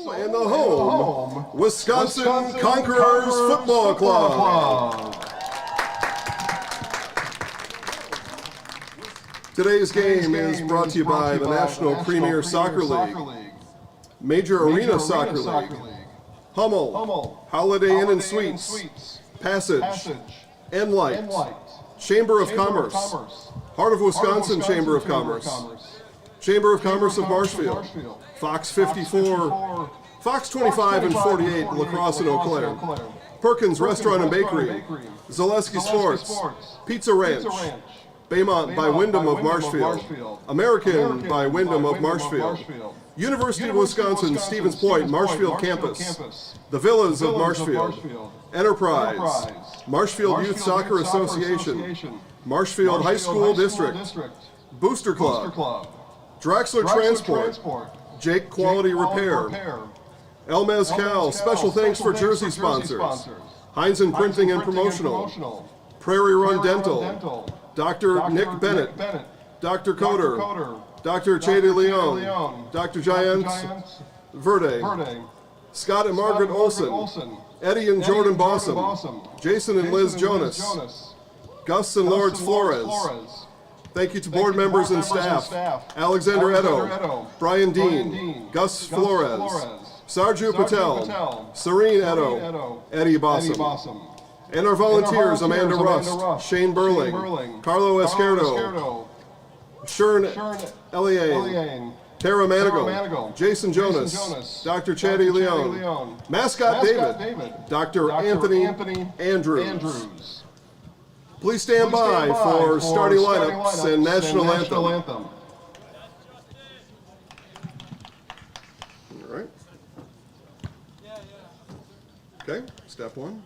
and the home, Wisconsin Conquerors Football Club. Today's game is brought to you by the National Premier Soccer League, Major Arena Soccer League, Hummel, Holiday Inn and Suites, Passage, N-Light, Chamber of Commerce, Heart of Wisconsin Chamber of Commerce, Chamber of Commerce of Marshfield, Fox 54, Fox 25 and 48, La Crosse and Eau Claire, Perkins Restaurant and Bakery, Zaleski Sports, Pizza Ranch, Baymont by Wyndham of Marshfield, American by Wyndham of Marshfield, University of Wisconsin Stevens Point Marshfield Campus, the Villas of Marshfield, Enterprise, Marshfield Youth Soccer Association, Marshfield High School District, Booster Club, Draxler Transport, Jake Quality Repair, El Mezcal, special thanks for jersey sponsors, Heinzen Printing and Promotional, Prairie Run Dental, Dr. Nick Bennett, Dr. Coder, Dr. Che de Leon, Dr. Giant Verde, Scott and Margaret Olson, Eddie and Jordan Bossum, Jason and Liz Jonas, Gus and Lords Flores. Thank you to board members and staff, Alexander Edo, Brian Dean, Gus Flores, Sarju Patel, Serene Edo, Eddie Bossum. And our volunteers, Amanda Rust, Shane Burling, Carlo Esquerdo, Shern Eliane, Tara Manigal, Jason Jonas, Dr. Chatty Leon, Mascot David, Dr. Anthony Andrews. Please stand by for starting lineups and national anthem. All right. Okay, step one.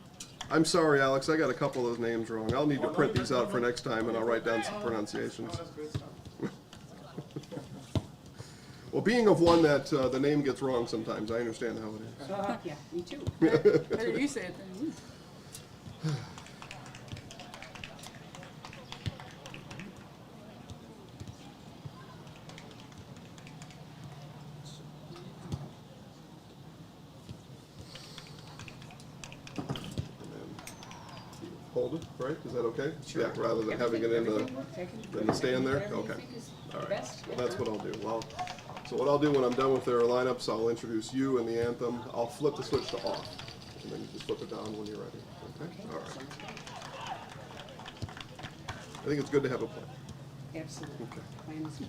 I'm sorry, Alex, I got a couple of those names wrong. I'll need to print these out for next time, and I'll write down some pronunciations. Well, being of one that the name gets wrong sometimes, I understand how it is. Yeah, me too. Better you say it than me. Hold it, right? Is that okay? Sure. Yeah, rather than having it in the stand there? Okay. All right. Well, that's what I'll do. Well, so what I'll do when I'm done with their lineups, I'll introduce you and the anthem. I'll flip the switch to off, and then you just flip it down when you're ready. Okay? All right. I think it's good to have a plan. Absolutely. Okay. Plan is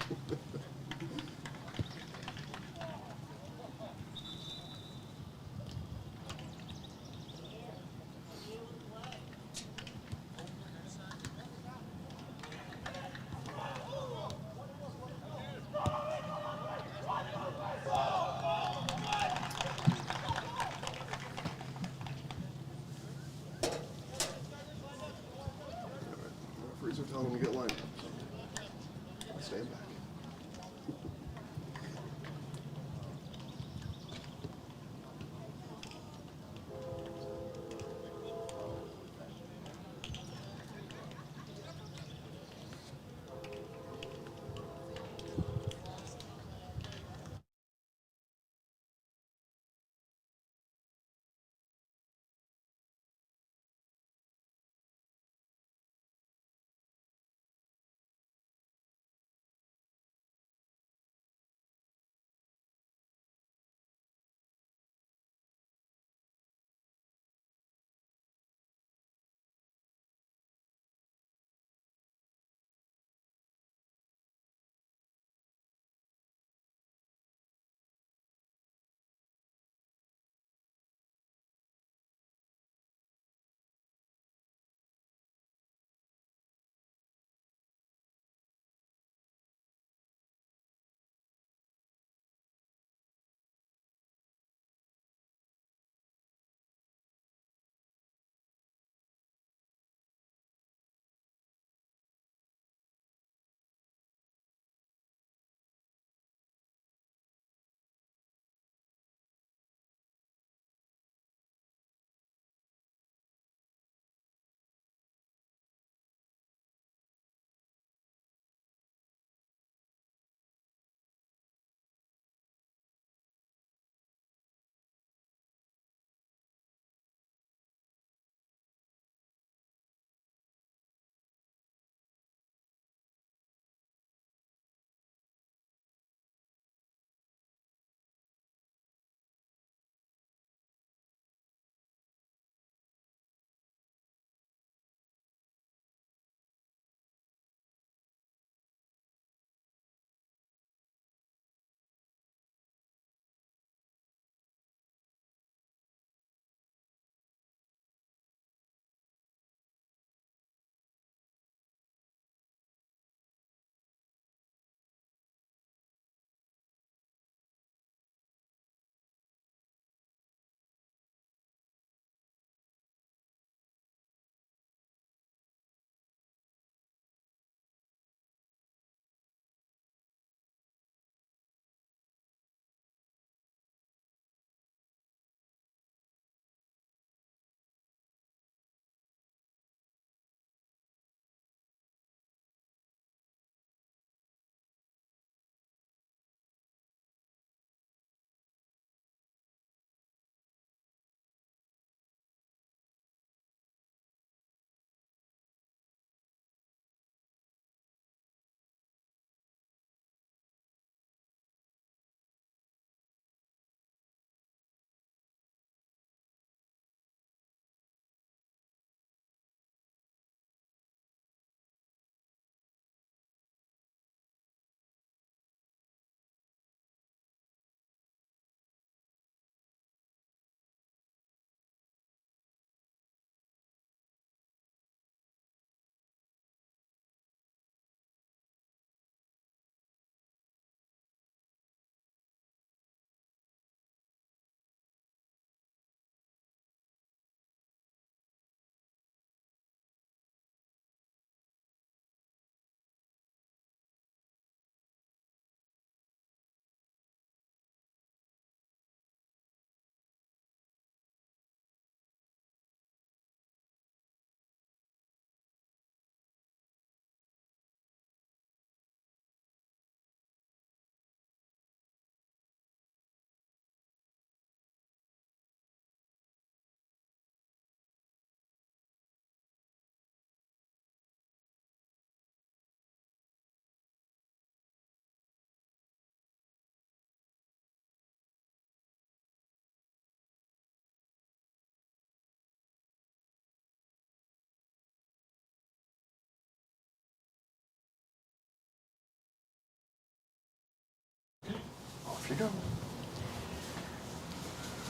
Referees are telling them to get lined up. So stand back.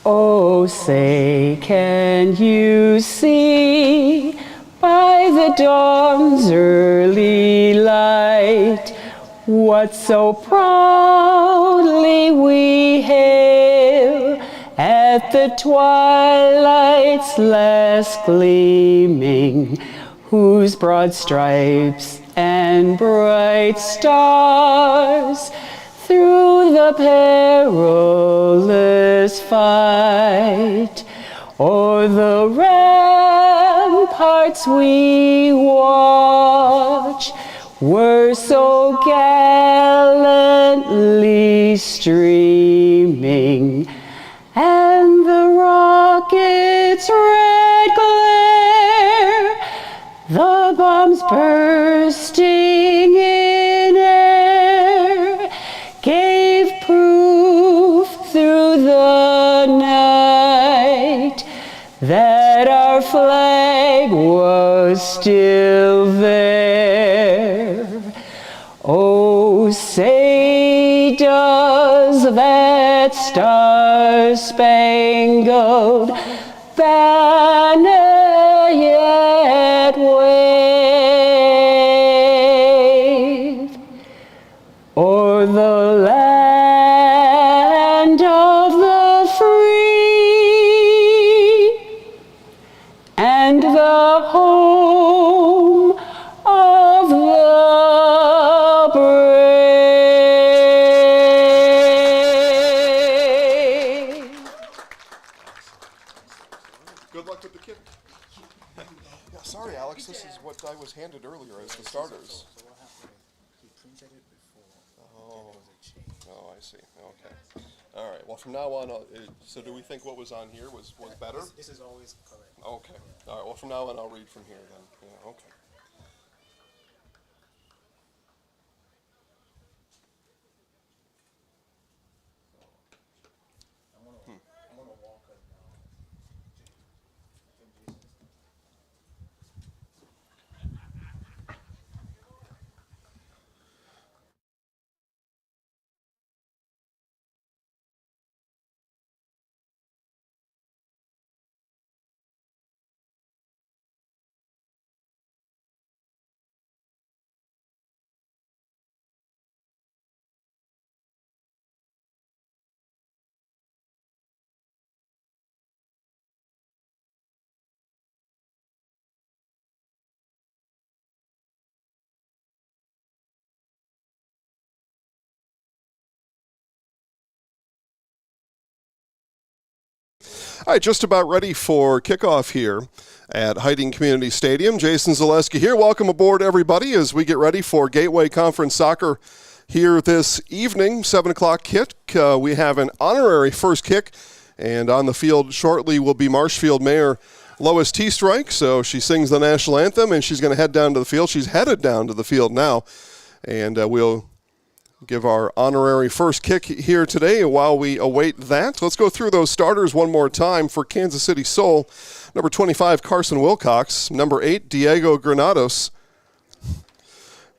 Oh, say, can you see by the dawn's early light what so proudly we hail at the twilight's last gleaming, whose broad stripes and bright stars through the perilous fight o'er the ramparts we watch were so gallantly streaming, and the rocket's red glare, the bombs bursting in air, gave proof through the night that our flag was still there. Oh, say, does that star-spangled banner yet wave o'er the land of the free and the home of the brave? Good luck with the kick. Yeah, sorry, Alex. This is what I was handed earlier as the starters. Oh, I see. Okay. All right. Well, from now on, so do we think what was on here was better? This is always correct. Okay. All right. Well, from now on, I'll read from here then. Yeah. Okay. I'm gonna walk her now. All right, just about ready for kickoff here at Hiding Community Stadium. Jason Zaleski here. Welcome aboard, everybody, as we get ready for Gateway Conference Soccer here this evening. 7 o'clock kick. We have an honorary first kick, and on the field shortly will be Marshfield Mayor Lois T. Strike. So she sings the national anthem, and she's going to head down to the field. She's headed down to the field now, and we'll give our honorary first kick here today while we await that. Let's go through those starters one more time for Kansas City Soul. Number 25, Carson Wilcox. Number 8, Diego Granados.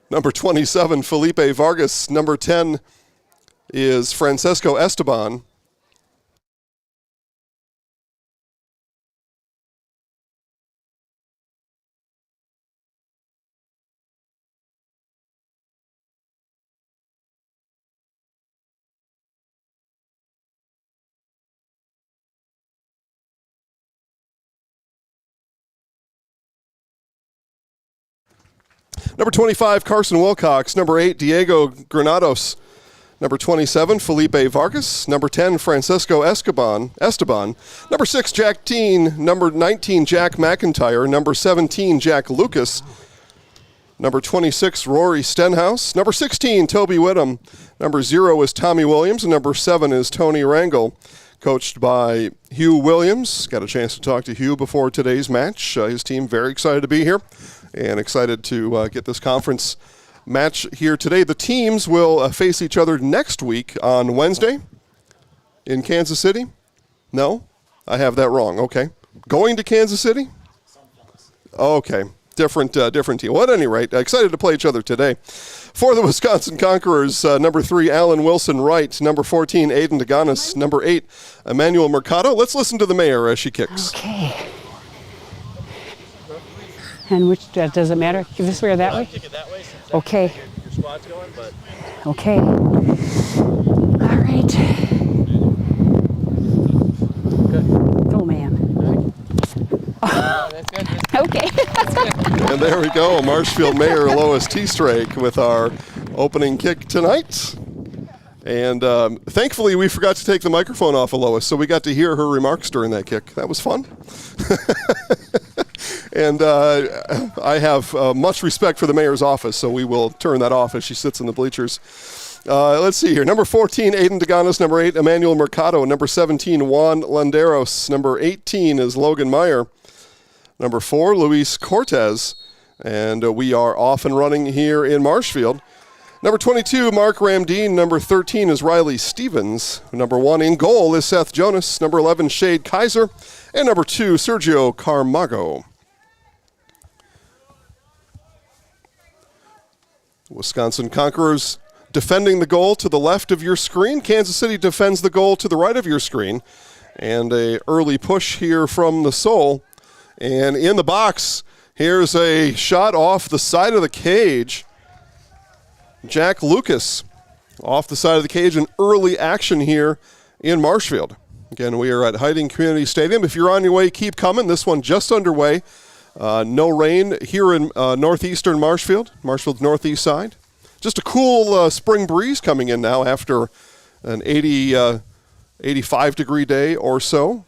Number 27, Felipe Vargas. Number 10 is Francesco Esteban. Number 25, Carson Wilcox. Number 8, Diego Granados. Number 27, Felipe Vargas. Number 10, Francisco Esteban. Number 6, Jack Dean. Number 19, Jack McIntyre. Number 17, Jack Lucas. Number 26, Rory Stenhouse. Number 16, Toby Whittam. Number 0 is Tommy Williams. And number 7 is Tony Rangel, coached by Hugh Williams. Got a chance to talk to Hugh before today's match. His team very excited to be here and excited to get this conference match here today. The teams will face each other next week on Wednesday in Kansas City. No, I have that wrong. Okay. Going to Kansas City? Okay. different team. Well, at any rate, excited to play each other today. For the Wisconsin Conquerors, number 3, Alan Wilson Wright. Number 14, Aiden DeGanis. Number 8, Emmanuel Mercado. Let's listen to the mayor as she kicks. Okay. And which, does it matter? This way or that way? Kick it that way. Okay. Your squad's going, but Okay. All right. Oh, man. that's good. Okay. And there we go, Marshfield Mayor Lois Teestrake with our opening kick tonight. And thankfully, we forgot to take the microphone off of Lois, so we got to hear her remarks during that kick. That was fun. And I have much respect for the mayor's office, so we will turn that off as she sits in the bleachers. Let's see here. Number 14, Aiden DeGanis. Number 8, Emmanuel Mercado. Number 17, Juan Landeros. Number 18 is Logan Meyer. Number 4, Luis Cortez. And we are off and running here in Marshfield. Number 22, Mark Ramdeen. Number 13 is Riley Stevens. Number 1 in goal is Seth Jonas. Number 11, Shade Kaiser. And number 2, Sergio Carmago. Wisconsin Conquerors defending the goal to the left of your screen. Kansas City defends the goal to the right of your screen. And a early push here from the Soul. And in the box, here's a shot off the side of the cage. Jack Lucas off the side of the cage, an early action here in Marshfield. Again, we are at Hiding Community Stadium. If you're on your way, keep coming. This one just underway. No rain here in northeastern Marshfield's northeast side. Just a cool spring breeze coming in now after an 85-degree day or so.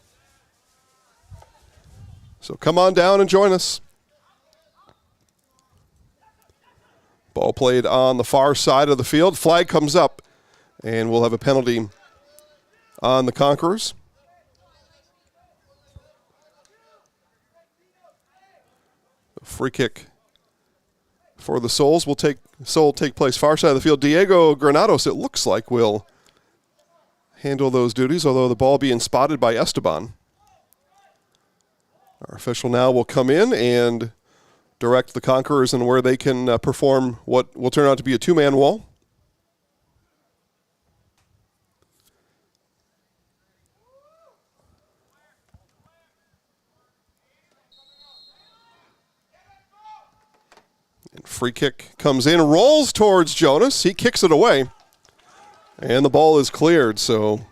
So come on down and join us. Ball played on the far side of the field. Flag comes up, and we'll have a penalty on the Conquerors. A free kick for the Souls will take place far side of the field. Diego Granados, it looks like, will handle those duties, although the ball being spotted by Esteban. Our official now will come in and direct the Conquerors and where they can perform what will turn out to be a two-man wall. And free kick comes in, rolls towards Jonas. He kicks it away. And the ball is cleared, so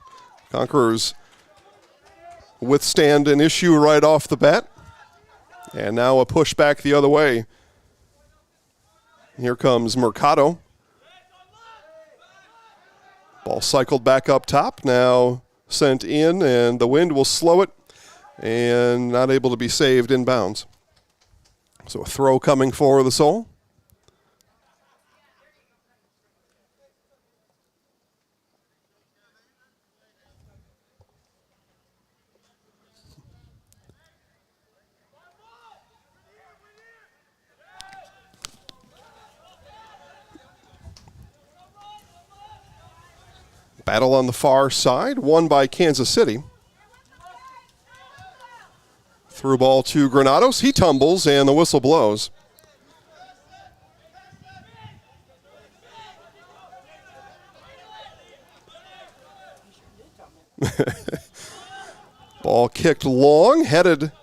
Conquerors withstand an issue right off the bat. And now a push back the other way. Here comes Mercado. Ball cycled back up top, now sent in, and the wind will slow it, and not able to be saved inbounds. So a throw coming for the Soul. Battle on the far side, won by Kansas City. Through ball to Granados. He tumbles, and the whistle blows. Ball kicked long, headed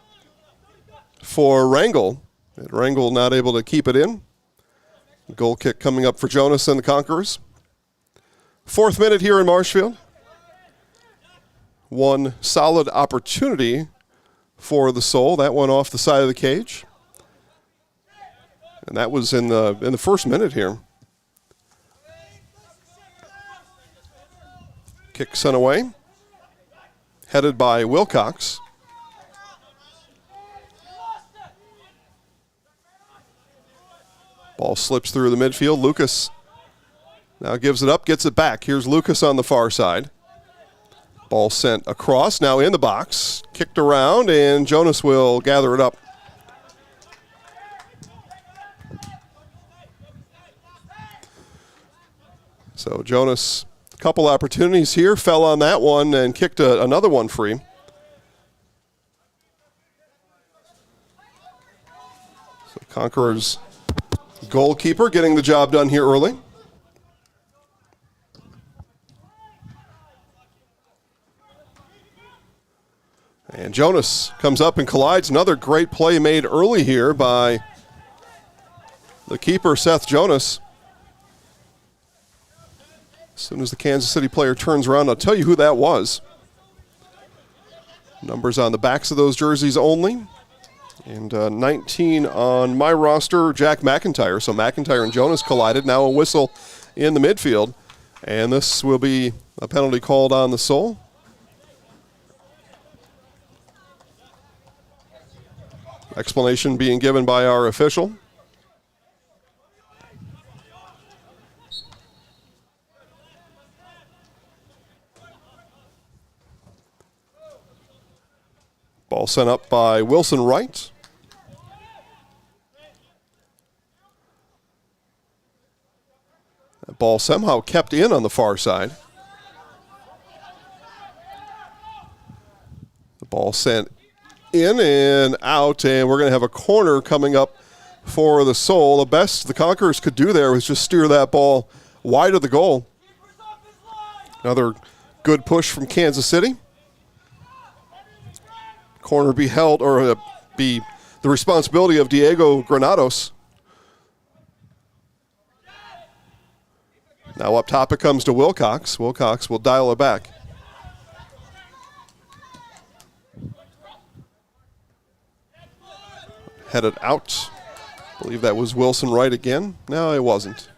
for Rangel. And Rangel not able to keep it in. Goal kick coming up for Jonas and the Conquerors. 4th minute here in Marshfield. One solid opportunity for the Soul. That one off the side of the cage. And that was in the first minute here. Kick sent away. Headed by Wilcox. Ball slips through the midfield. Lucas now gives it up, gets it back. Here's Lucas on the far side. Ball sent across, now in the box. Kicked around, and Jonas will gather it up. So Jonas, a couple opportunities here, fell on that one and kicked another one free. So Conquerors goalkeeper getting the job done here early. And Jonas comes up and collides. Another great play made early here by the keeper, Seth Jonas. As soon as the Kansas City player turns around, I'll tell you who that was. Numbers on the backs of those jerseys only. And 19 on my roster, Jack McIntyre. So McIntyre and Jonas collided. Now a whistle in the midfield. And this will be a penalty called on the Soul. Explanation being given by our official. Ball sent up by Wilson Wright. That ball somehow kept in on the far side. The ball sent in and out, and we're going to have a corner coming up for the Soul. The best the Conquerors could do there was just steer that ball wide of the goal. Another good push from Kansas City. Corner be held, or be the responsibility of Diego Granados. Now up top it comes to Wilcox. Wilcox will dial it back. Headed out. I believe that was Wilson Wright again. No, it wasn't.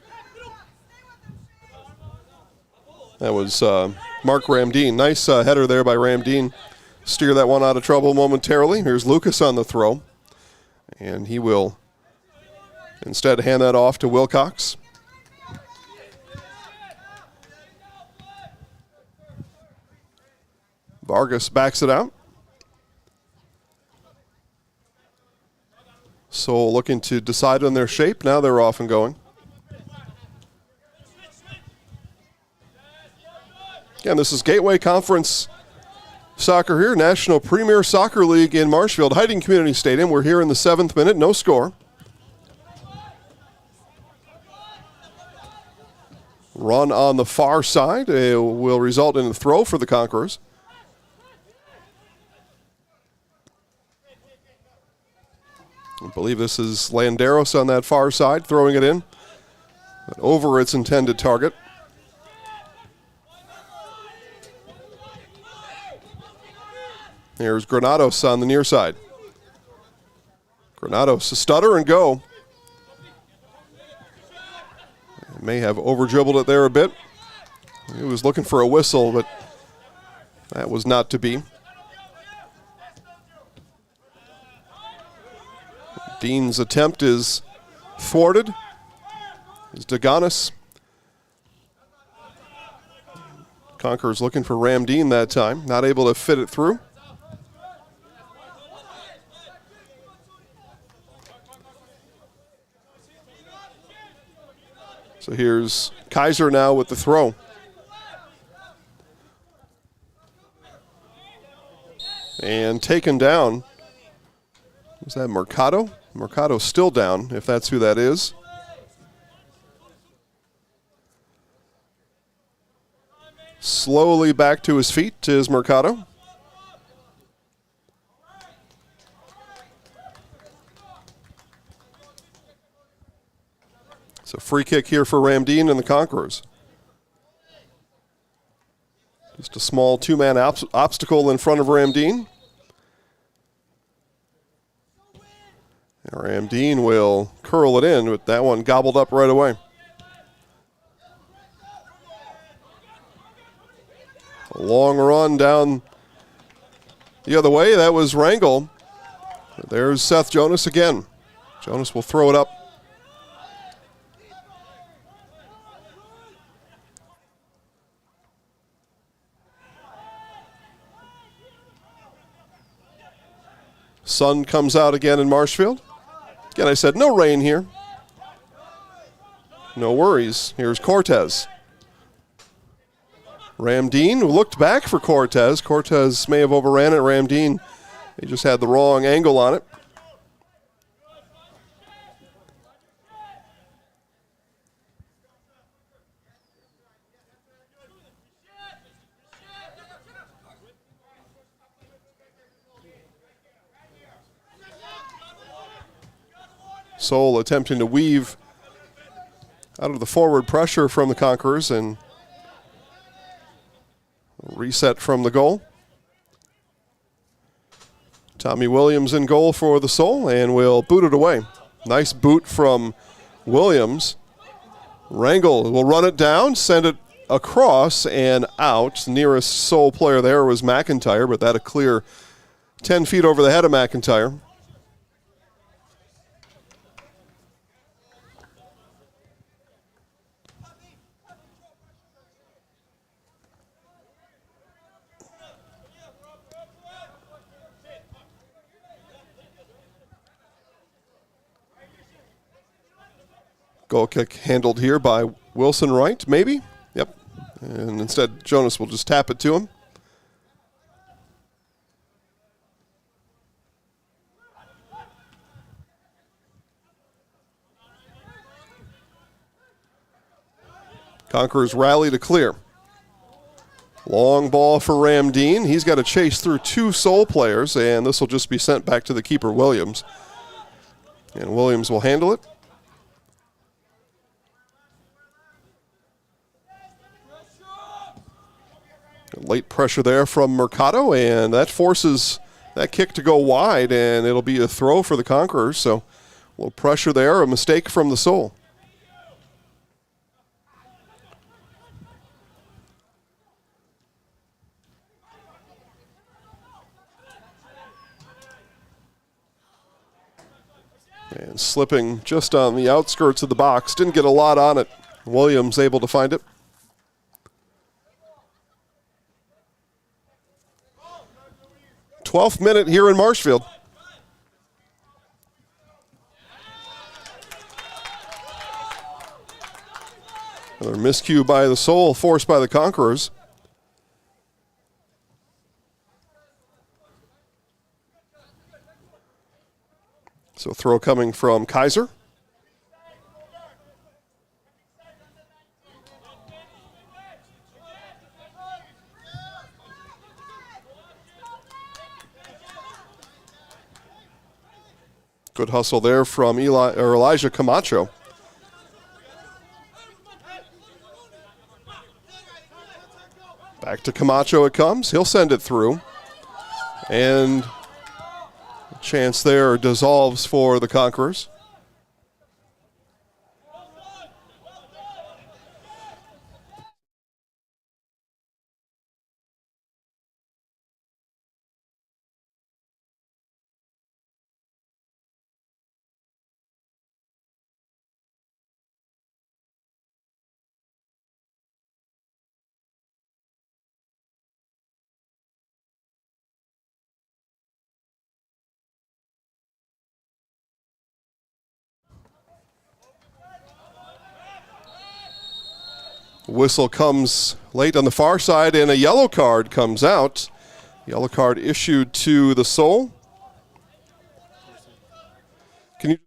That was Mark Ramdeen. Nice header there by Ramdeen. Steer that one out of trouble momentarily. Here's Lucas on the throw. And he will instead hand that off to Wilcox. Vargas backs it out. Soul looking to decide on their shape. Now they're off and going. Again, this is Gateway Conference Soccer here, National Premier Soccer League in Marshfield, Hiding Community Stadium. We're here in the 7th minute, no score. Run on the far side will result in a throw for the Conquerors. I believe this is Landeros on that far side, throwing it in, but over its intended target. Here's Granados on the near side. Granados, a stutter and go. May have over-dribbled it there a bit. He was looking for a whistle, but that was not to be. Dean's attempt is thwarted. It's Daganis. Conquerors looking for Ramdeen that time. Not able to fit it through. So here's Kaiser now with the throw. And taken down. Was that Mercado? Mercado's still down, if that's who that is. Slowly back to his feet is Mercado. It's a free kick here for Ramdeen and the Conquerors. Just a small two-man obstacle in front of Ramdeen. And Ramdeen will curl it in with that one gobbled up right away. A long run down the other way. That was Rangel. There's Seth Jonas again. Jonas will throw it up. Sun comes out again in Marshfield. Again, I said no rain here. No worries. Here's Cortez. Ramdeen looked back for Cortez. Cortez may have overran it. Ramdeen, he just had the wrong angle on it. Soul attempting to weave out of the forward pressure from the Conquerors and reset from the goal. Tommy Williams in goal for the Soul, and will boot it away. Nice boot from Williams. Rangel will run it down, send it across and out. Nearest Soul player there was McIntyre, but that a clear 10 feet over the head of McIntyre. Goal kick handled here by Wilson Wright, maybe? Yep. And instead, Jonas will just tap it to him. Conquerors rally to clear. Long ball for Ramdeen. He's got to chase through two Soul players, and this will just be sent back to the keeper, Williams. And Williams will handle it. Late pressure there from Mercado, and that forces that kick to go wide, and it'll be a throw for the Conquerors. So a little pressure there, a mistake from the Soul. And slipping just on the outskirts of the box. Didn't get a lot on it. Williams able to find it. '12th minute here in Marshfield. Another miscue by the Soul, forced by the Conquerors. So throw coming from Kaiser. Good hustle there from Elijah Camacho. Back to Camacho it comes. He'll send it through. And a chance there dissolves for the Conquerors. Whistle comes late on the far side, and a yellow card comes out. Yellow card issued to the Soul. Can you?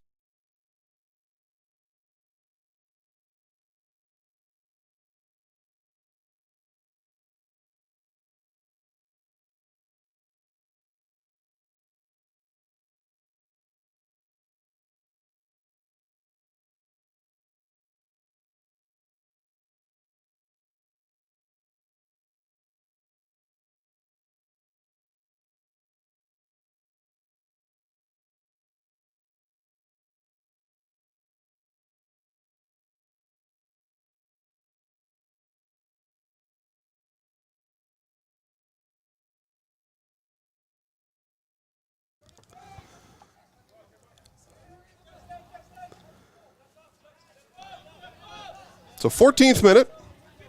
So 14th minute,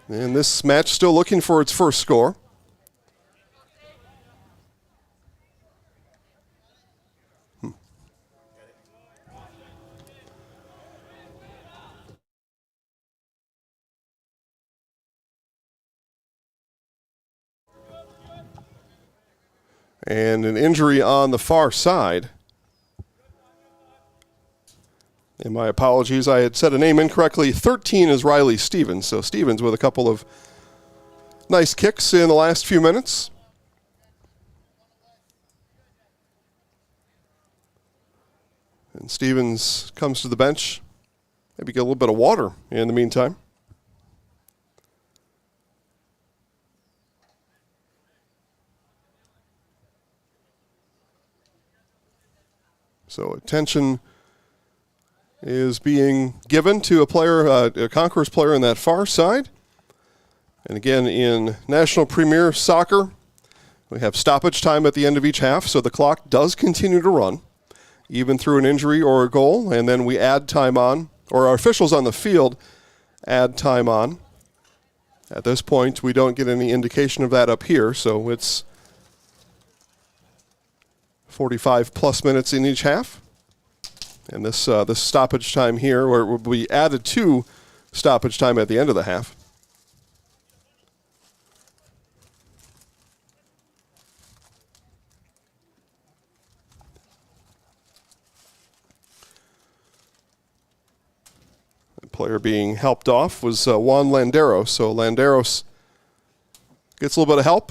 and this match still looking for its first score. And an injury on the far side. And my apologies, I had said a name incorrectly. 13 is Riley Stevens. So Stevens with a couple of nice kicks in the last few minutes. And Stevens comes to the bench. Maybe get a little bit of water in the meantime. So attention is being given to a player, a Conquerors player in that far side. And again, in National Premier Soccer, we have stoppage time at the end of each half, so the clock does continue to run, even through an injury or a goal, and then we add time on, or our officials on the field add time on. At this point, we don't get any indication of that up here, so it's 45 plus minutes in each half. And this stoppage time here, where it will be added to stoppage time at the end of the half. The player being helped off was Juan Landeros. So Landeros gets a little bit of help.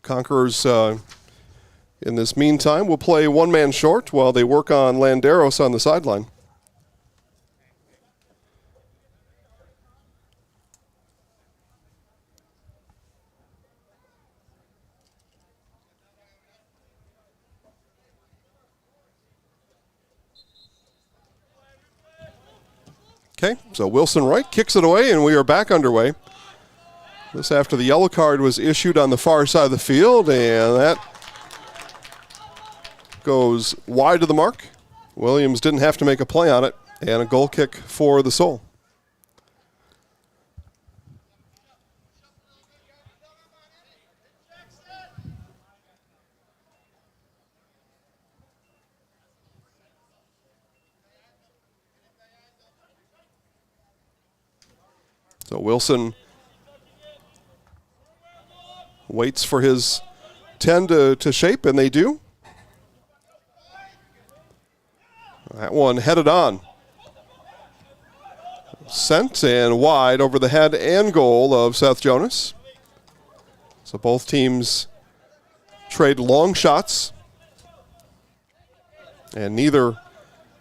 Conquerors, in this meantime, will play one man short while they work on Landeros on the sideline. Okay, so Wilson Wright kicks it away, and we are back underway. This after the yellow card was issued on the far side of the field, and that goes wide of the mark. Williams didn't have to make a play on it, and a goal kick for the Soul. So Wilson waits for his 10 to shape, and they do. That one headed on. Sent and wide over the head and goal of Seth Jonas. So both teams trade long shots, and neither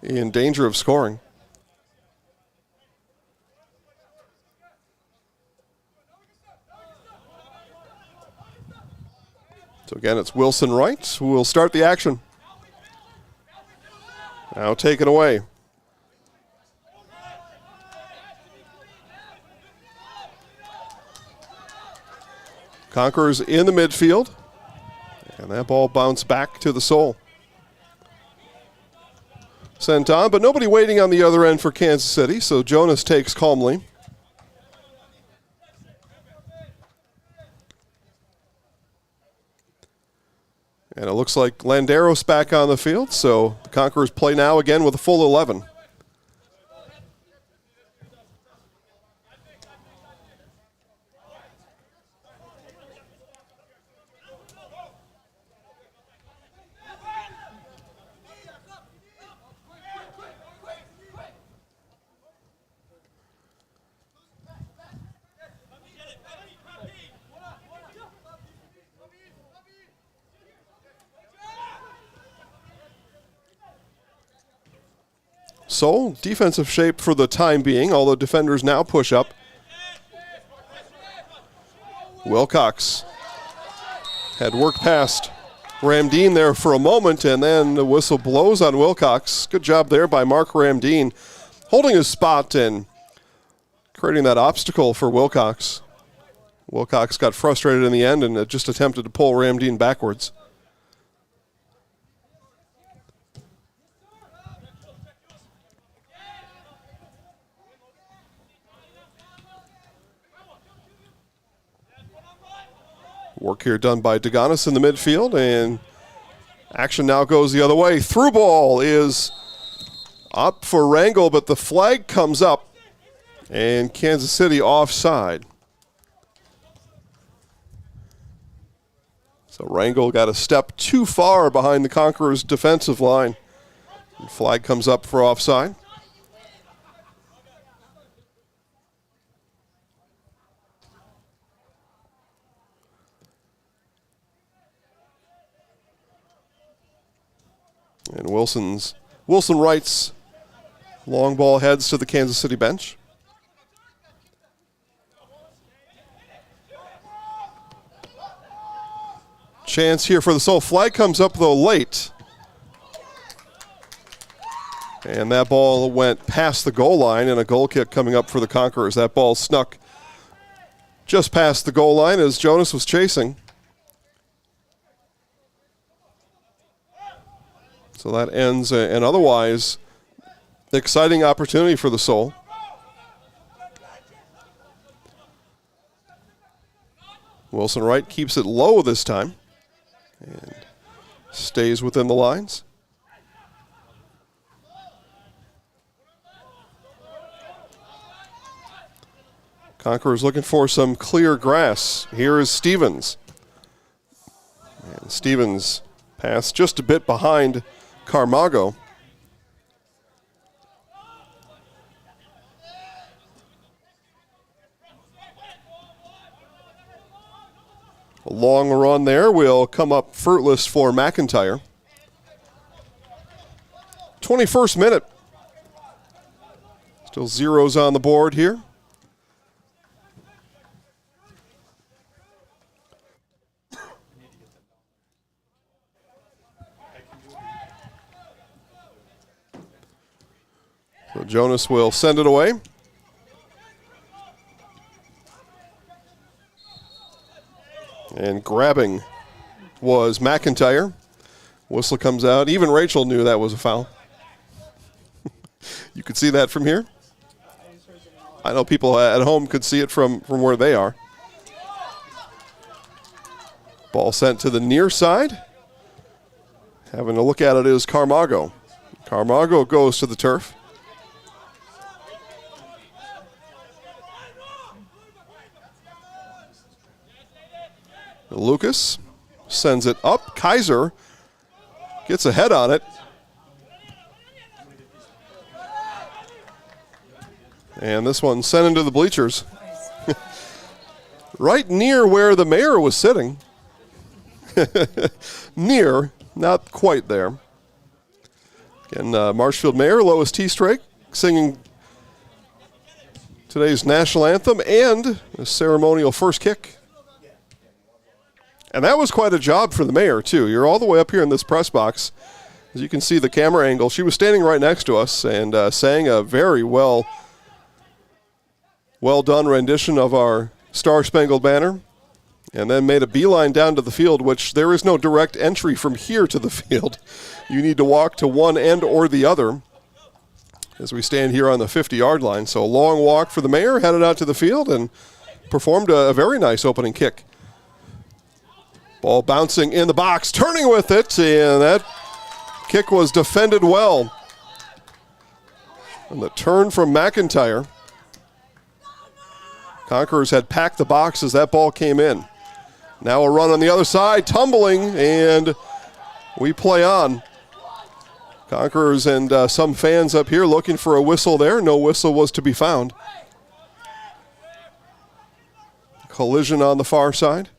in danger of scoring. So again, it's Wilson Wright who will start the action. Now taken away. Conquerors in the midfield. And that ball bounced back to the Soul. Sent on, but nobody waiting on the other end for Kansas City, so Jonas takes calmly. And it looks like Landeros back on the field, so the Conquerors play now again with a full 11. So, defensive shape for the time being, although defenders now push up. Wilcox had worked past Ramdeen there for a moment, and then the whistle blows on Wilcox. Good job there by Mark Ramdeen, holding his spot and creating that obstacle for Wilcox. Wilcox got frustrated in the end and just attempted to pull Ramdeen backwards. Work here done by Deganis in the midfield, and action now goes the other way. Through ball is up for Rangel, but the flag comes up, and Kansas City offside. So Rangel got a step too far behind the Conquerors' defensive line. The flag comes up for offside. And Wilson Wright's long ball heads to the Kansas City bench. Chance here for the Soul. Flag comes up, though, late. And that ball went past the goal line, and a goal kick coming up for the Conquerors. That ball snuck just past the goal line as Jonas was chasing. So that ends an otherwise exciting opportunity for the Soul. Wilson Wright keeps it low this time and stays within the lines. Conquerors looking for some clear grass. Here is Stevens. And Stevens passed just a bit behind Carmago. A long run there will come up fruitless for McIntyre. 21st minute. Still zeros on the board here. So Jonas will send it away. And grabbing was McIntyre. Whistle comes out. Even Rachel knew that was a foul. You could see that from here. I know people at home could see it from where they are. Ball sent to the near side. Having a look at it is Carmago. Carmago goes to the turf. Lucas sends it up. Kaiser gets a head on it. And this one sent into the bleachers. Right near where the mayor was sitting. Near, not quite there. Again, Marshfield Mayor Lois T. Strake singing today's national anthem and a ceremonial first kick. And that was quite a job for the mayor, too. You're all the way up here in this press box. As you can see the camera angle, she was standing right next to us and sang a very well done rendition of our Star Spangled Banner, and then made a beeline down to the field, which there is no direct entry from here to the field. You need to walk to one end or the other as we stand here on the 50-yard line. So a long walk for the mayor, headed out to the field, and performed a very nice opening kick. Ball bouncing in the box, turning with it, and that kick was defended well. And the turn from McIntyre. Conquerors had packed the box as that ball came in. Now a run on the other side, tumbling, and we play on. Conquerors and some fans up here looking for a whistle there. No whistle was to be found. Collision on the far side.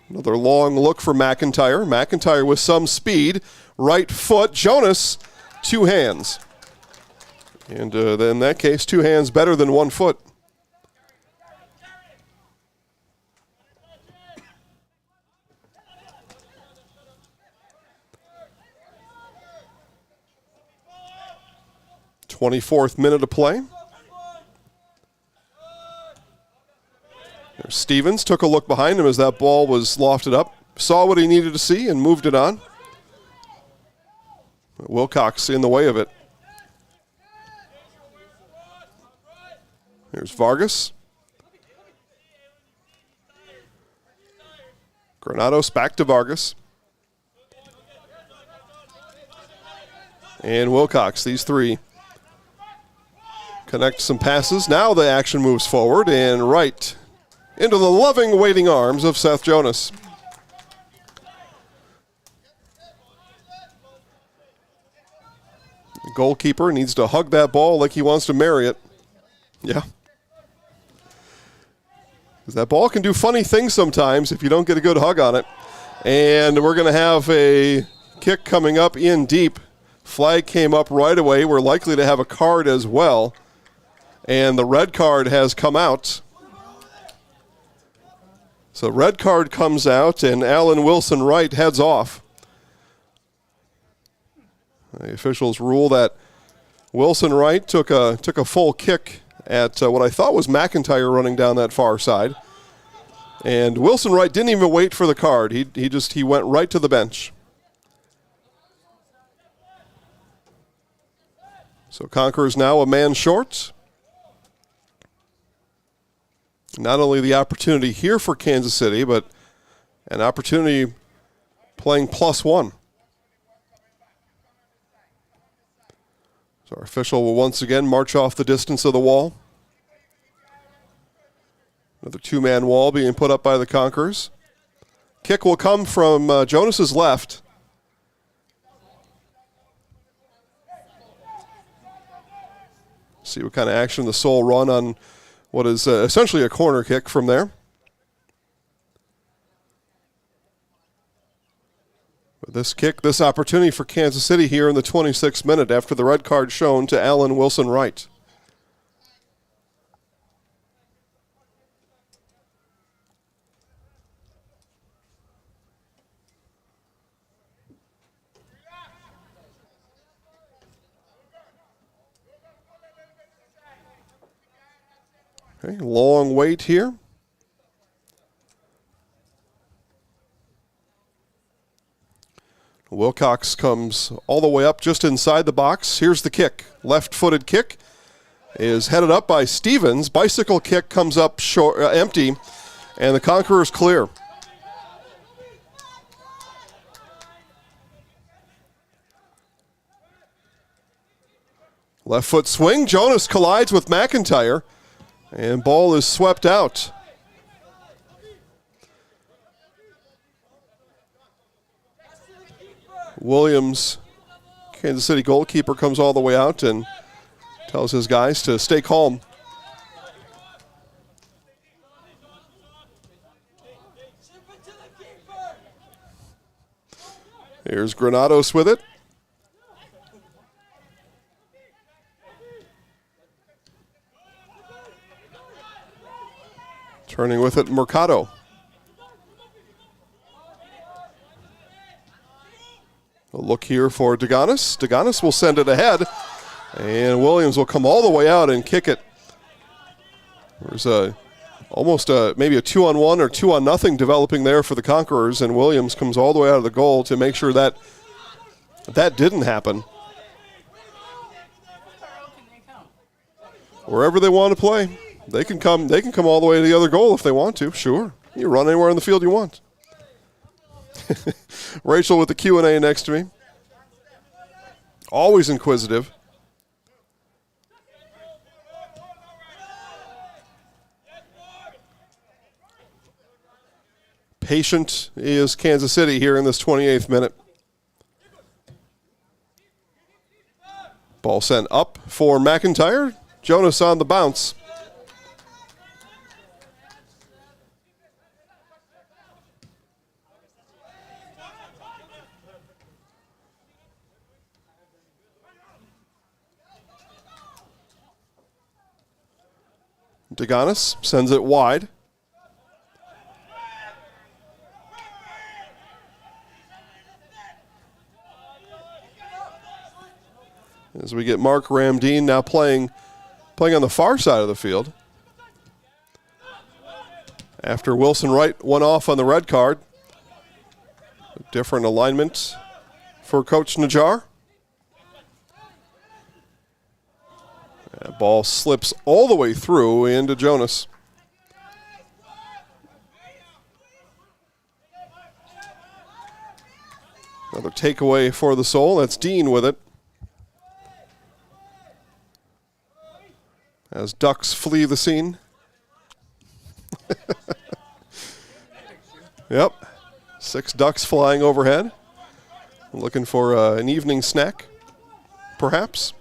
Another long look for McIntyre. McIntyre with some speed. Right foot. Jonas, two hands. And in that case, two hands better than 1 foot. .24th minute of play. There's Stevens, took a look behind him as that ball was lofted up, saw what he needed to see and moved it on. Wilcox in the way of it. There's Vargas. Granados back to Vargas. And Wilcox, these three connect some passes. Now the action moves forward and right into the loving, waiting arms of Seth Jonas. The goalkeeper needs to hug that ball like he wants to marry it. Yeah. Because that ball can do funny things sometimes if you don't get a good hug on it. And we're going to have a Kick coming up in deep. Flag came up right away. We're likely to have a card as well. And the red card has come out. So red card comes out, and Alan Wilson Wright heads off. The officials rule that Wilson Wright took a full kick at what I thought was McIntyre running down that far side. And Wilson Wright didn't even wait for the card. He went right to the bench. So Conquerors now a man short. Not only the opportunity here for Kansas City, but an opportunity playing +1. So our official will once again march off the distance of the wall. Another two-man wall being put up by the Conquerors. Kick will come from Jonas's left. See what kind of action the Soul run on what is essentially a corner kick from there. But this kick, this opportunity for Kansas City here in the 26th minute after the red card shown to Alan Wilson Wright. Okay, long wait here. Wilcox comes all the way up just inside the box. Here's the kick. Left-footed kick is headed up by Stevens. Bicycle kick comes up short, empty, and the Conquerors clear. Left foot swing. Jonas collides with McIntyre, and ball is swept out. Williams, Kansas City goalkeeper, comes all the way out and tells his guys to stay calm. Here's Granados with it. Turning with it, Mercado. A look here for Deganis. Deganis will send it ahead, and Williams will come all the way out and kick it. There's almost maybe a 2-on-1 or 2-on-0 developing there for the Conquerors, and Williams comes all the way out of the goal to make sure that that didn't happen. Wherever they want to play, they can come all the way to the other goal if they want to. Sure, you run anywhere on the field you want. Rachel with the Q&A next to me. Always inquisitive. Patient is Kansas City here in this 28th minute. Ball sent up for McIntyre. Jonas on the bounce. Deganis sends it wide. As we get Mark Ramdeen now playing on the far side of the field. After Wilson Wright went off on the red card. A different alignment for Coach Najjar. That ball slips all the way through into Jonas. Another takeaway for the Soul. That's Dean with it. As ducks flee the scene. Yep. 6 ducks flying overhead. Looking for an evening snack, perhaps.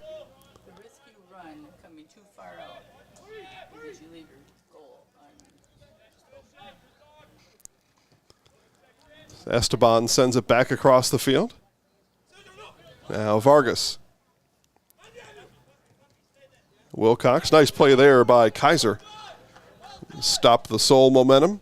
Esteban sends it back across the field. Now Vargas. Wilcox, nice play there by Kaiser. Stop the Soul momentum.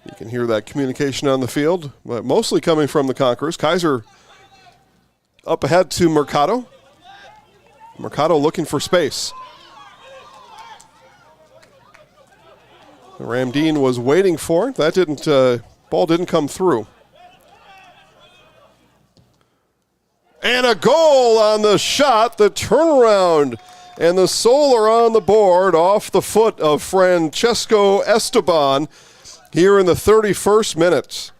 You can hear that communication on the field, but mostly coming from the Conquerors. Kaiser up ahead to Mercado. Mercado looking for space. Ramdeen was waiting for it. That didn't, ball didn't come through. And a goal on the shot, the turnaround. And the Soul are on the board off the foot of Francesco Esteban here in the 31st minute.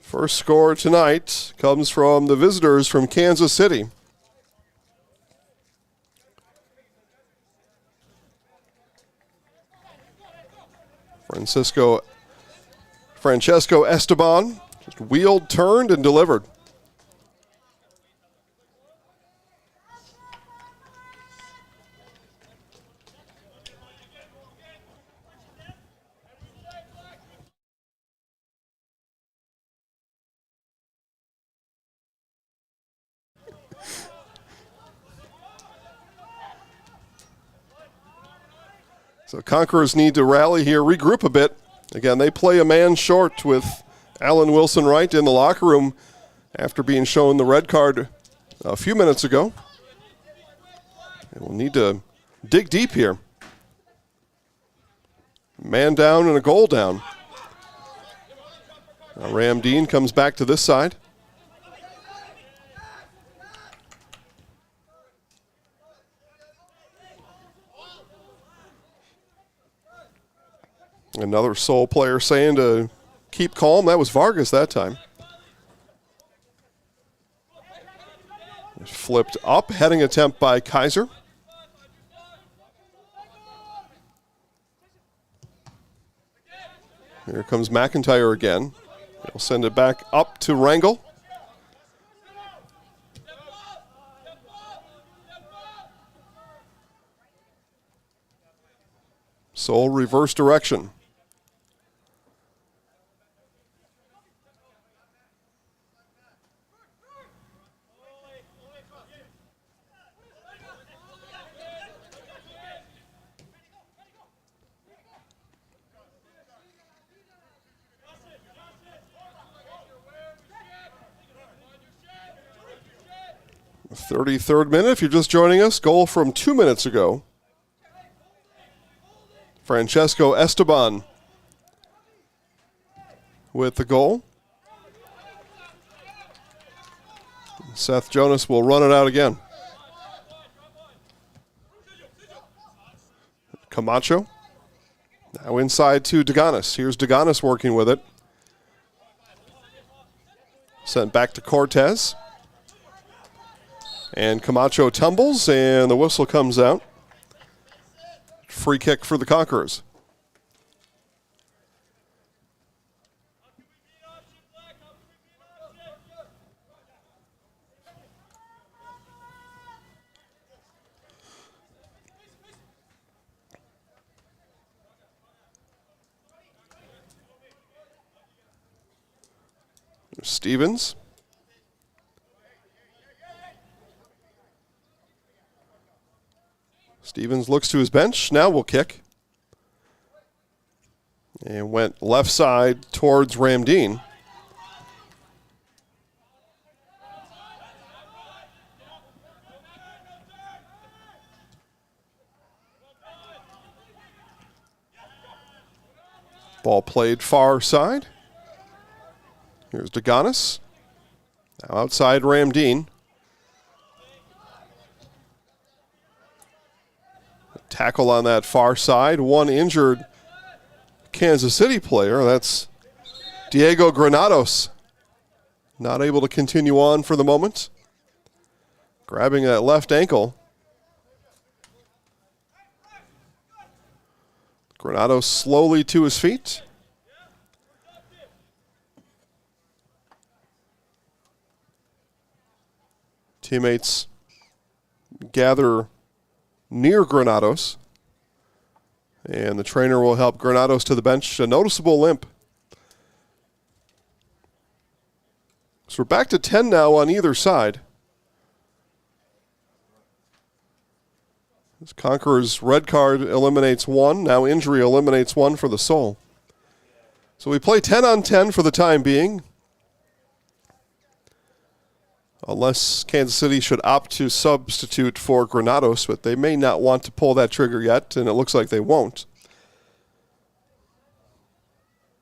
First score tonight comes from the visitors from Kansas City. Francesco Esteban just wheeled, turned, and delivered. So Conquerors need to rally here, regroup a bit. Again, they play a man short with Alan Wilson-Wright in the locker room after being shown the red card a few minutes ago. They will need to dig deep here. Man down and a goal down. Now Ramdeen comes back to this side. Another Soul player saying to keep calm. That was Vargas that time. Flipped up, heading attempt by Kaiser. Here comes McIntyre again. He'll send it back up to Rangel. Soul reverse direction. The 33rd minute, if you're just joining us, goal from 2 minutes ago. Francesco Esteban with the goal. Seth Jonas will run it out again. Camacho. Now inside to Daganis. Here's Daganis working with it. Sent back to Cortez. And Camacho tumbles, and the whistle comes out. Free kick for the Conquerors. There's Stevens. Stevens looks to his bench. Now will kick. And went left side towards Ramdeen. Ball played far side. Here's Daganis. Now outside Ramdeen. Tackle on that far side. One injured Kansas City player. That's Diego Granados. Not able to continue on for the moment. Grabbing that left ankle. Granados slowly to his feet. Teammates gather near Granados. And the trainer will help Granados to the bench. A noticeable limp. So we're back to 10 now on either side. This Conquerors red card eliminates one. Now injury eliminates one for the Soul. So we play 10 on 10 for the time being. Unless Kansas City should opt to substitute for Granados, but they may not want to pull that trigger yet, and it looks like they won't.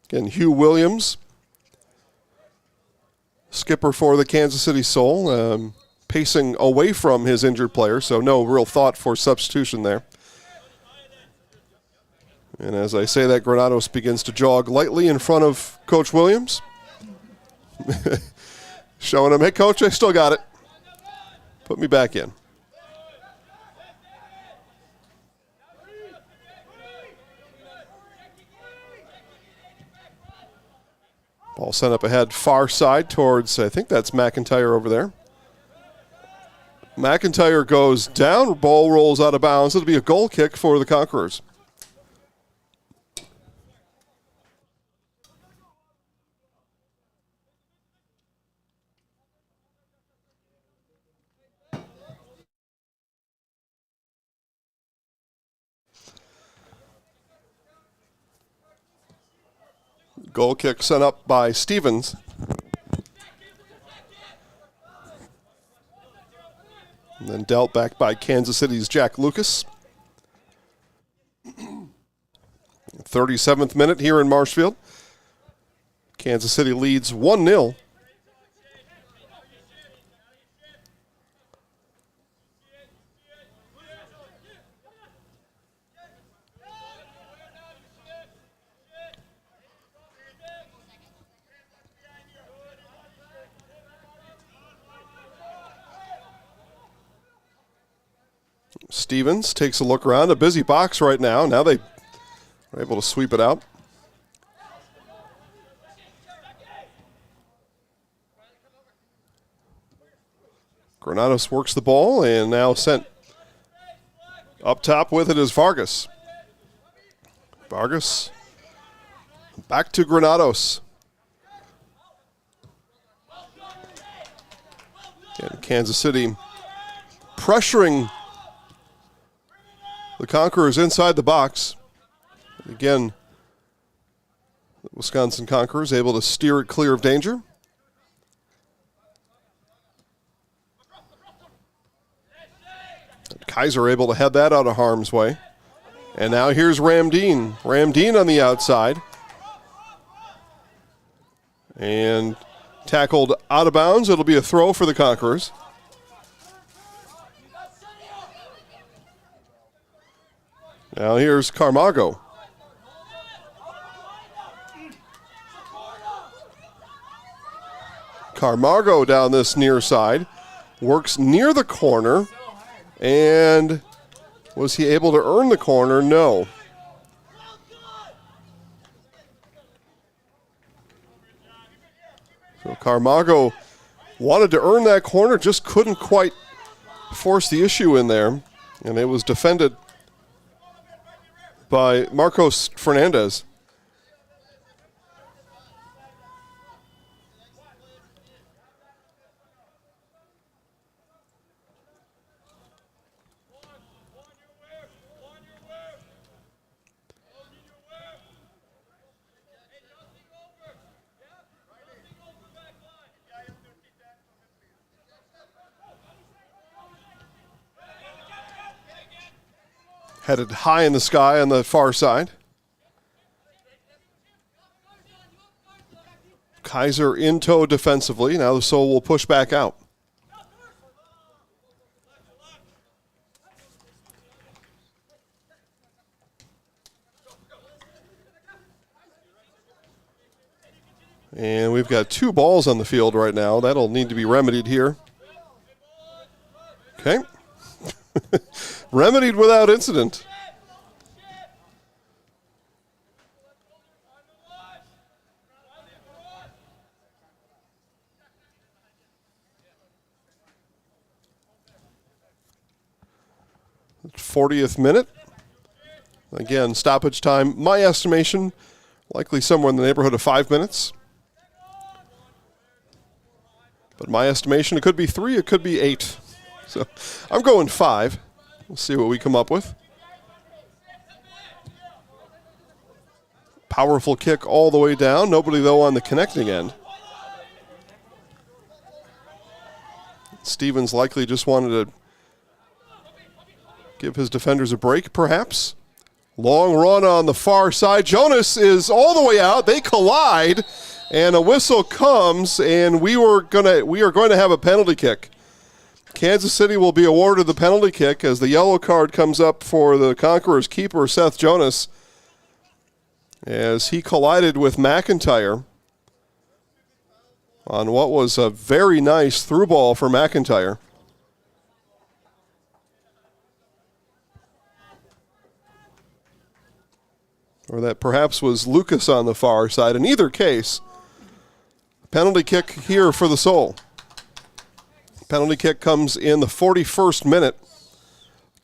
Again, Hugh Williams, skipper for the Kansas City Soul, pacing away from his injured player, so no real thought for substitution there. And as I say that, Granados begins to jog lightly in front of Coach Williams. Showing him, hey, Coach, I still got it. Put me back in. Ball sent up ahead, far side towards, I think that's McIntyre over there. McIntyre goes down, ball rolls out of bounds. It'll be a goal kick for the Conquerors. Goal kick sent up by Stevens. And then dealt back by Kansas City's Jack Lucas. 37th minute here in Marshfield. Kansas City leads 1-0. Stevens takes a look around. A busy box right now. Now they are able to sweep it out. Granados works the ball and now sent up top with it is Vargas. Vargas back to Granados. And Kansas City pressuring the Conquerors inside the box. Again, the Wisconsin Conquerors able to steer it clear of danger. Kaiser able to head that out of harm's way. And now here's Ramdeen. Ramdeen on the outside. And tackled out of bounds. It'll be a throw for the Conquerors. Now here's Carmago. Carmago down this near side. Works near the corner. And was he able to earn the corner? No. So Carmago wanted to earn that corner, just couldn't quite force the issue in there. And it was defended by Marcos Fernandez. Headed high in the sky on the far side. Kaiser in tow defensively. Now the Soul will push back out. And we've got 2 balls on the field right now. That'll need to be remedied here. Okay. Remedied without incident. The 40th minute. Again, stoppage time, my estimation, likely somewhere in the neighborhood of 5 minutes. But my estimation, it could be 3, it could be 8. So I'm going 5. We'll see what we come up with. Powerful kick all the way down. Nobody, though, on the connecting end. Stevens likely just wanted to give his defenders a break, perhaps. Long run on the far side. Jonas is all the way out. They collide, and a whistle comes, and we are going to have a penalty kick. Kansas City will be awarded the penalty kick as the yellow card comes up for the Conquerors keeper, Seth Jonas, as he collided with McIntyre on what was a very nice through ball for McIntyre. Or that perhaps was Lucas on the far side. In either case, penalty kick here for the Soul. Penalty kick comes in the 41st minute.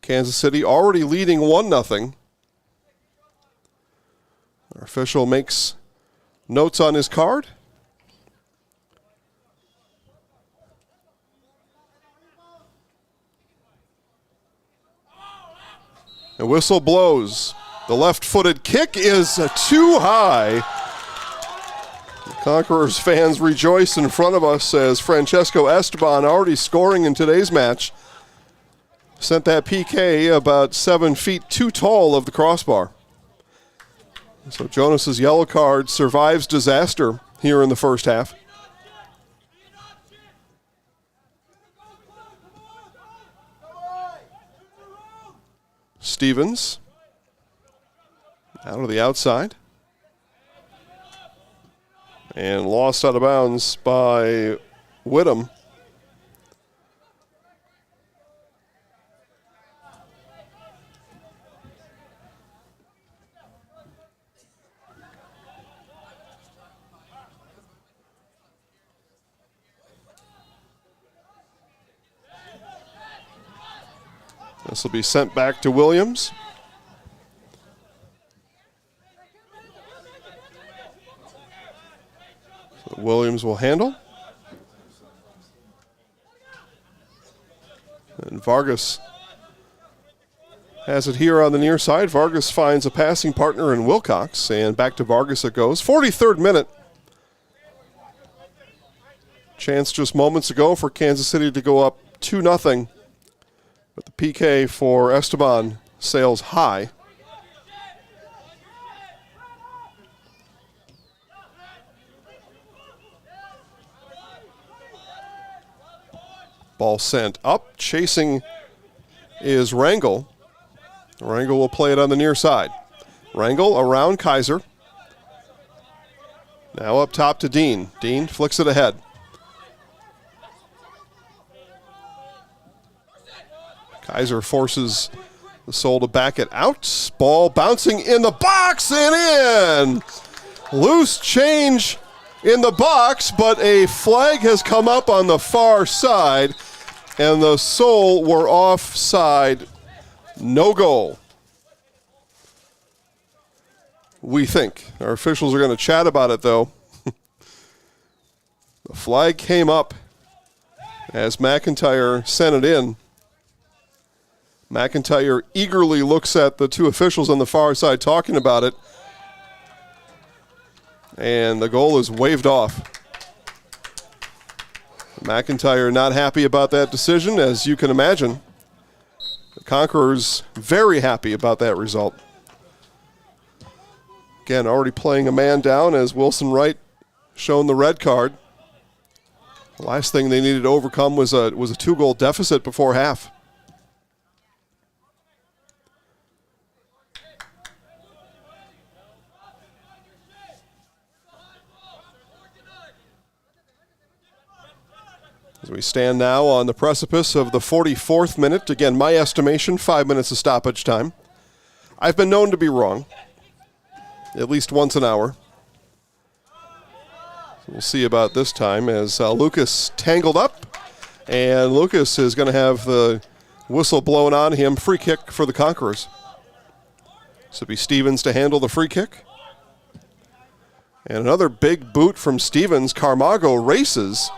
Kansas City already leading 1-0. Our official makes notes on his card. The whistle blows. The left-footed kick is too high. The Conquerors fans rejoice in front of us as Francesco Esteban, already scoring in today's match, sent that PK about 7 feet too tall of the crossbar. So Jonas's yellow card survives disaster here in the first half. Stevens out of the outside. And lost out of bounds by Whittam. This will be sent back to Williams. So Williams will handle. And Vargas has it here on the near side. Vargas finds a passing partner in Wilcox, and back to Vargas it goes. 43rd minute. Chance just moments ago for Kansas City to go up 2-0. But the PK for Esteban sails high. Ball sent up. Chasing is Rangel. Rangel will play it on the near side. Rangel around Kaiser. Now up top to Dean. Dean flicks it ahead. Kaiser forces the Soul to back it out. Ball bouncing in the box and in. Loose change in the box, but a flag has come up on the far side, and the Soul were offside. No goal. We think. Our officials are going to chat about it, though. The flag came up as McIntyre sent it in. McIntyre eagerly looks at the two officials on the far side talking about it. And the goal is waved off. McIntyre not happy about that decision, as you can imagine. The Conquerors very happy about that result. Again, already playing a man down as Wilson Wright shown the red card. The last thing they needed to overcome was a 2-goal deficit before half. As we stand now on the precipice of the 44th minute. Again, my estimation, 5 minutes of stoppage time. I've been known to be wrong, at least once an hour. So we'll see about this time as Lucas tangled up, and Lucas is going to have the whistle blown on him. Free kick for the Conquerors. So it'll be Stevens to handle the free kick. And another big boot from Stevens. Carmago races.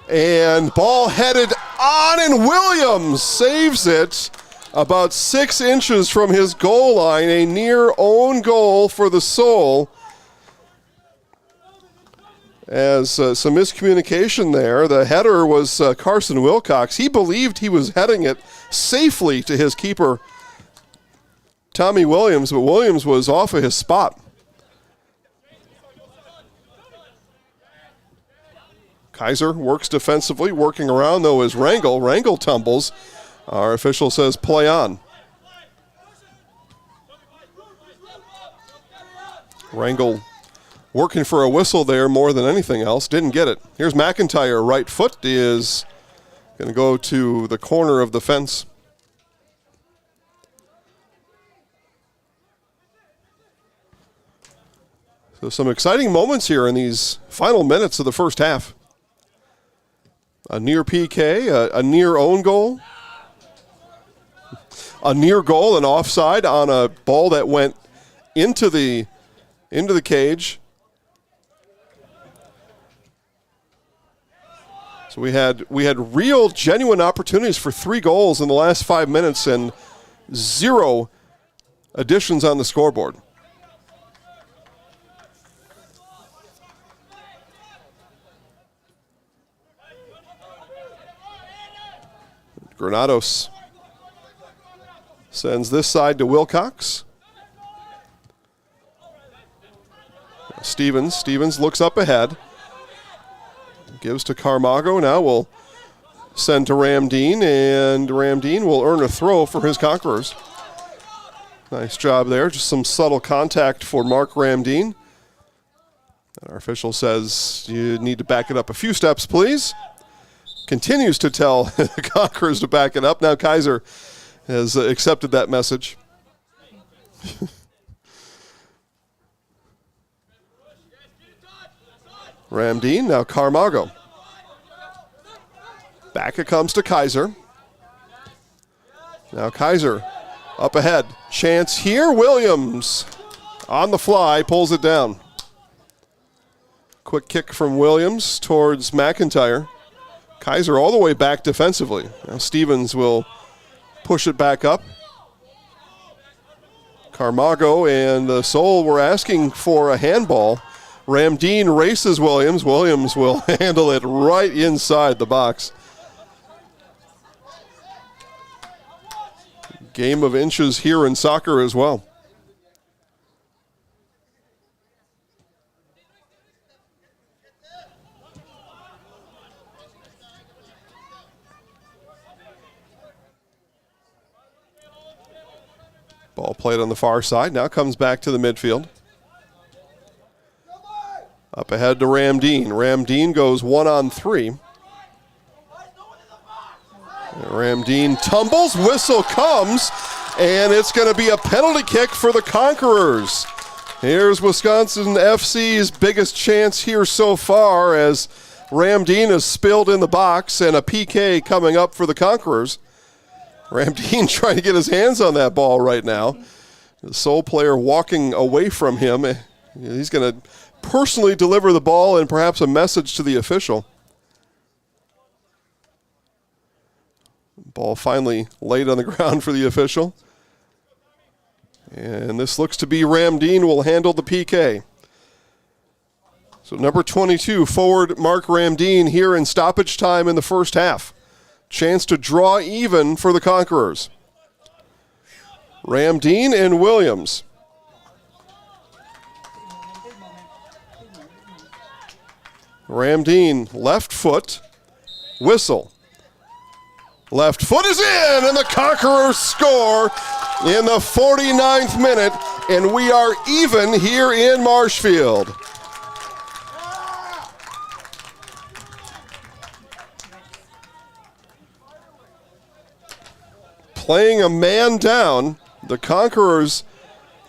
And ball headed on, and Williams saves it about 6 inches from his goal line. A near own goal for the Soul. As some miscommunication there. The header was Carson Wilcox. He believed he was heading it safely to his keeper, Tommy Williams, but Williams was off of his spot. Kaiser works defensively, working around though is Rangel. Rangel tumbles. Our official says play on. Rangel working for a whistle there more than anything else. Didn't get it. Here's McIntyre. Right foot is going to go to the corner of the fence. So some exciting moments here in these final minutes of the first half. A near PK, a near own goal. A near goal, an offside on a ball that went into the cage. So we had real, genuine opportunities for 3 goals in the last 5 minutes and 0 additions on the scoreboard. Granados sends this side to Wilcox. Stevens looks up ahead. Gives to Carmago. Now will send to Ramdeen, and Ramdeen will earn a throw for his Conquerors. Nice job there. Just some subtle contact for Mark Ramdeen. And our official says you need to back it up a few steps, please. Continues to tell the Conquerors to back it up. Now Kaiser has accepted that message. Ramdeen, now Carmago. Back it comes to Kaiser. Now Kaiser up ahead. Chance here. Williams on the fly pulls it down. Quick kick from Williams towards McIntyre. Kaiser all the way back defensively. Now Stevens will push it back up. Carmago and the Soul were asking for a handball. Ramdeen races Williams. Williams will handle it right inside the box. Game of inches here in soccer as well. Ball played on the far side. Now comes back to the midfield. Up ahead to Ramdeen. Ramdeen goes 1-on-3. Ramdeen tumbles. Whistle comes. And it's going to be a penalty kick for the Conquerors. Here's Wisconsin FC's biggest chance here so far as Ramdeen is spilled in the box and a PK coming up for the Conquerors. Ramdeen trying to get his hands on that ball right now. The Soul player walking away from him. He's going to personally deliver the ball and perhaps a message to the official. Ball finally laid on the ground for the official. And this looks to be Ramdeen will handle the PK. So number 22, forward Mark Ramdeen here in stoppage time in the first half. Chance to draw even for the Conquerors. Ramdeen and Williams. Ramdeen, left foot, whistle. Left foot is in, and the Conquerors score in the 49th minute, and we are even here in Marshfield. Playing a man down, the Conquerors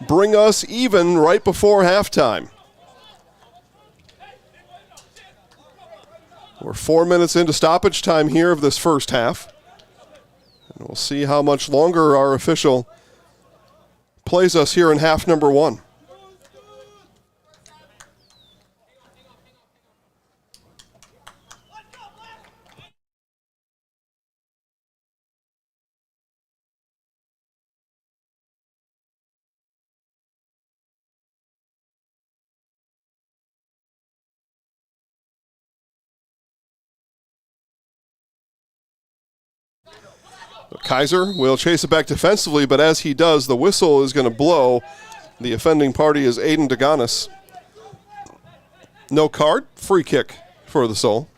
bring us even right before halftime. We're 4 minutes into stoppage time here of this first half. And we'll see how much longer our official plays us here in half number 1. Kaiser will chase it back defensively, but as he does, the whistle is going to blow. The offending party is Aiden Deganis. No card, free kick for the Soul.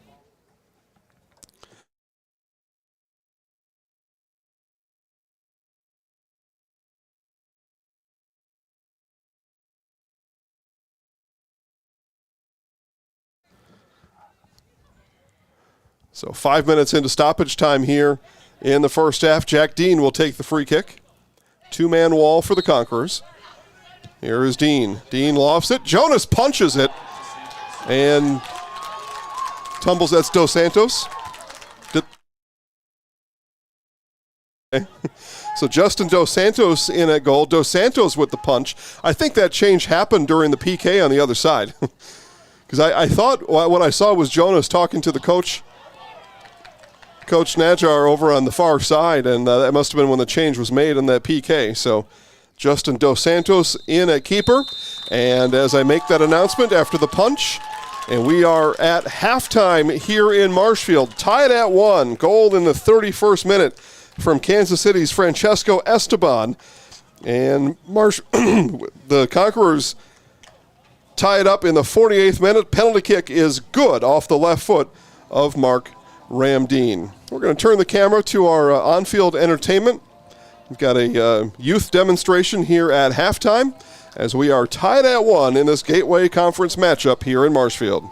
So 5 minutes into stoppage time here in the first half. Jack Dean will take the free kick. 2-man wall for the Conquerors. Here is Dean. Dean lofts it. Jonas punches it and tumbles. That's Dos Santos. So Justin Dos Santos in at goal. Dos Santos with the punch. I think that change happened during the PK on the other side. Because I thought what I saw was Jonas talking to the coach, Coach Najar, over on the far side, and that must have been when the change was made in that PK. So Justin Dos Santos in at keeper. And as I make that announcement after the punch, and we are at halftime here in Marshfield, tied at 1. Goal in the 31st minute from Kansas City's Francesco Esteban. And the Conquerors tie it up in the 48th minute. Penalty kick is good off the left foot of Mark Ramdeen. We're going to turn the camera to our on-field entertainment. We've got a youth demonstration here at halftime as we are tied at 1 in this Gateway Conference matchup here in Marshfield.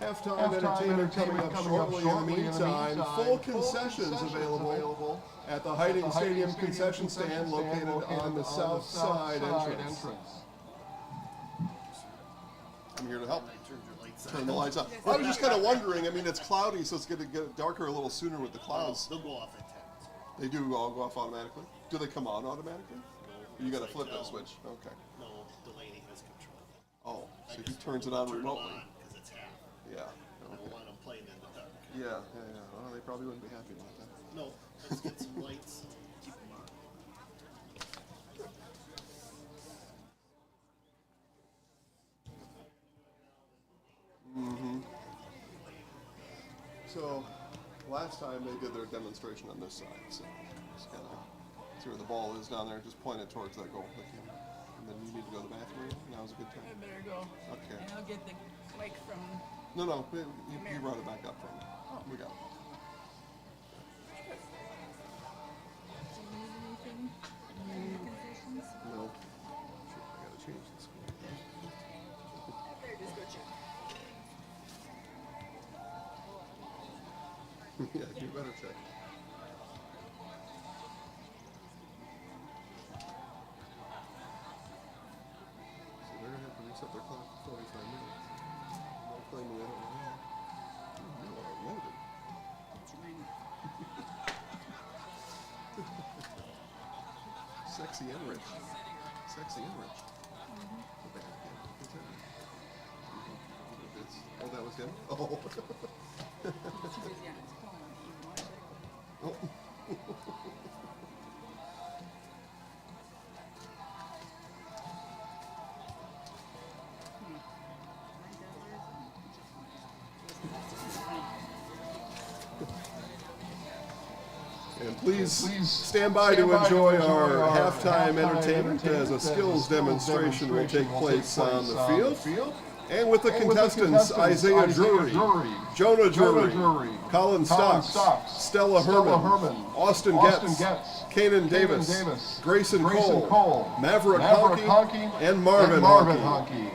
Halftime entertainment coming up shortly. In the meantime, full concessions available at the Hiding Stadium concession stand located on the south side entrance. I'm here to help. Turn the lights on. I was just kind of wondering, I mean, it's cloudy, so it's going to get darker a little sooner with the clouds. They'll go off at 10. They do all go off automatically? Do they come on automatically? You got to flip that switch. Okay. No, Delaney has control. Oh, so he turns it on remotely. Because it's half. Yeah. I don't want them playing in the dark. Yeah. Well, they probably wouldn't be happy about that. No, let's get some lights. Keep them on. So, last time they did their demonstration on this side, so just kind of see where the ball is down there. Just point it towards that goal. And then you need to go to the bathroom. Now's a good time. I better go. Okay. And I'll get the mic from. No, you brought it back up from. Oh, we got it. Do you need anything? Any concessions? No. Shit, I gotta change this. There, just go check. Yeah, you better check. So they're gonna have to reset their clock for 45 minutes. No claiming they don't know. You are loaded. Sexy and rich. Sexy and rich. Oh, that was him? Oh. Oh. And please stand by to enjoy our halftime entertainment as a skills demonstration will take place on the field. And with the contestants, Isaiah Drury, Jonah Drury, Colin Stocks, Stella Herman, Austin Getz, Kanan Davis, Grayson Cole, Maverick Honky, and Marvin Honky.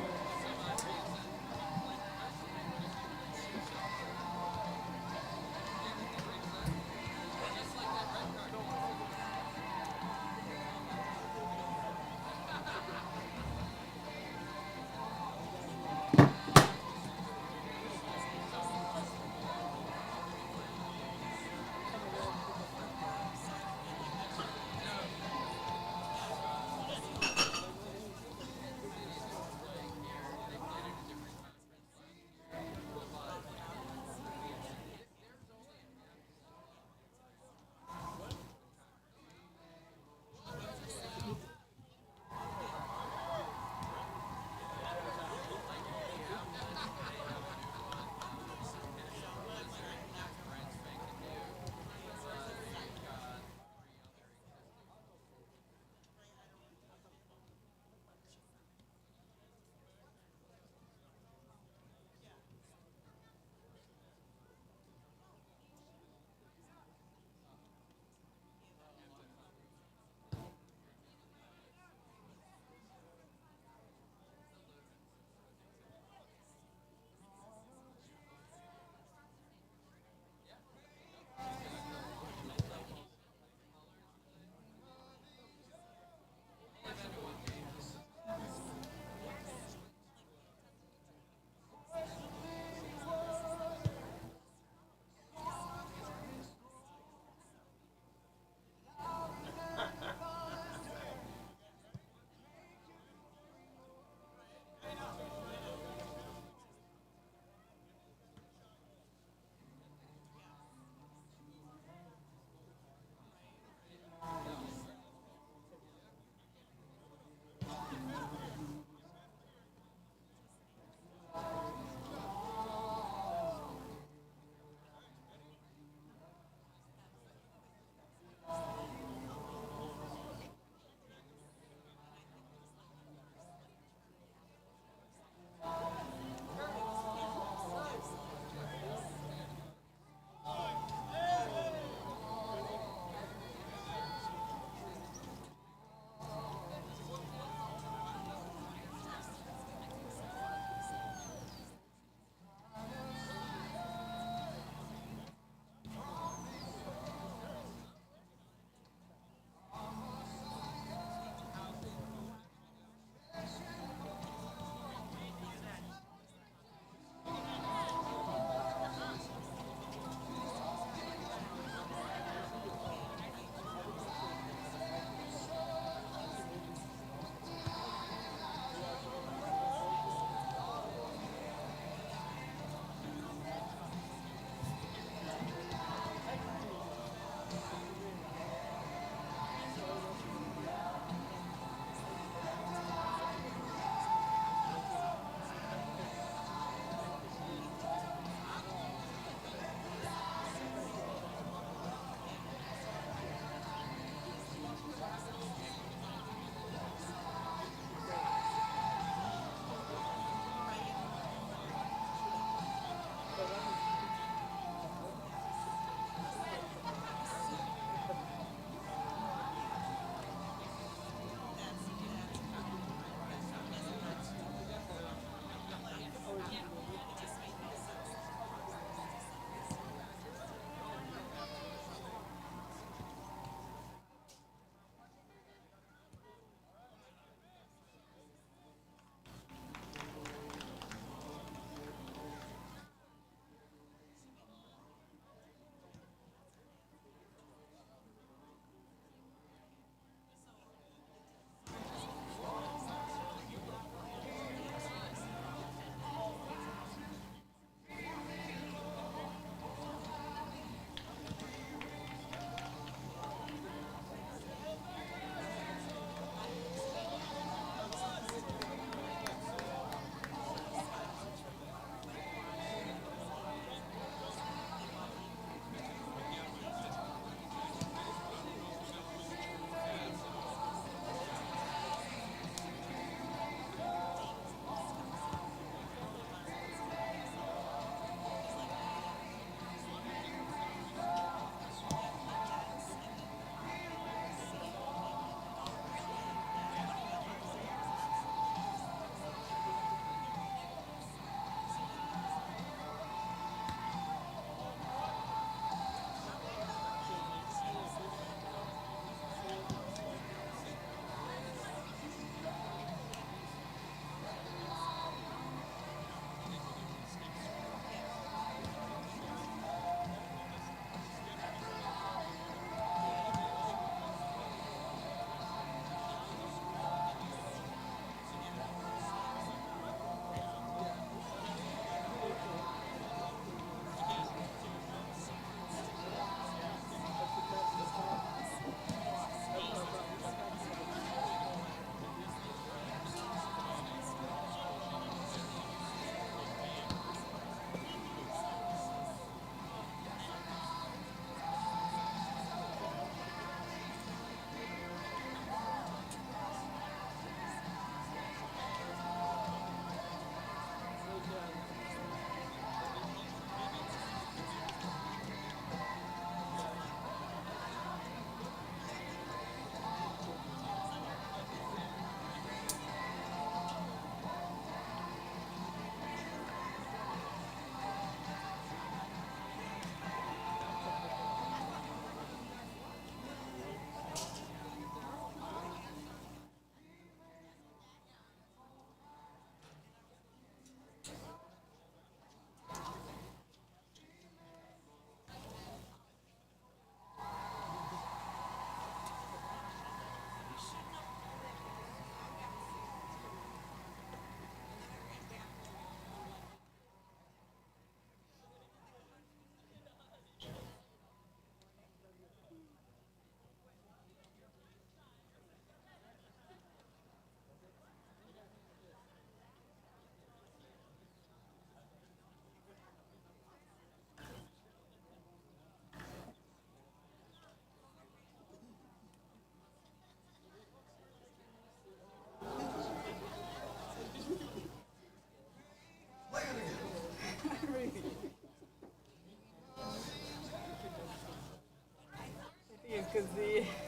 because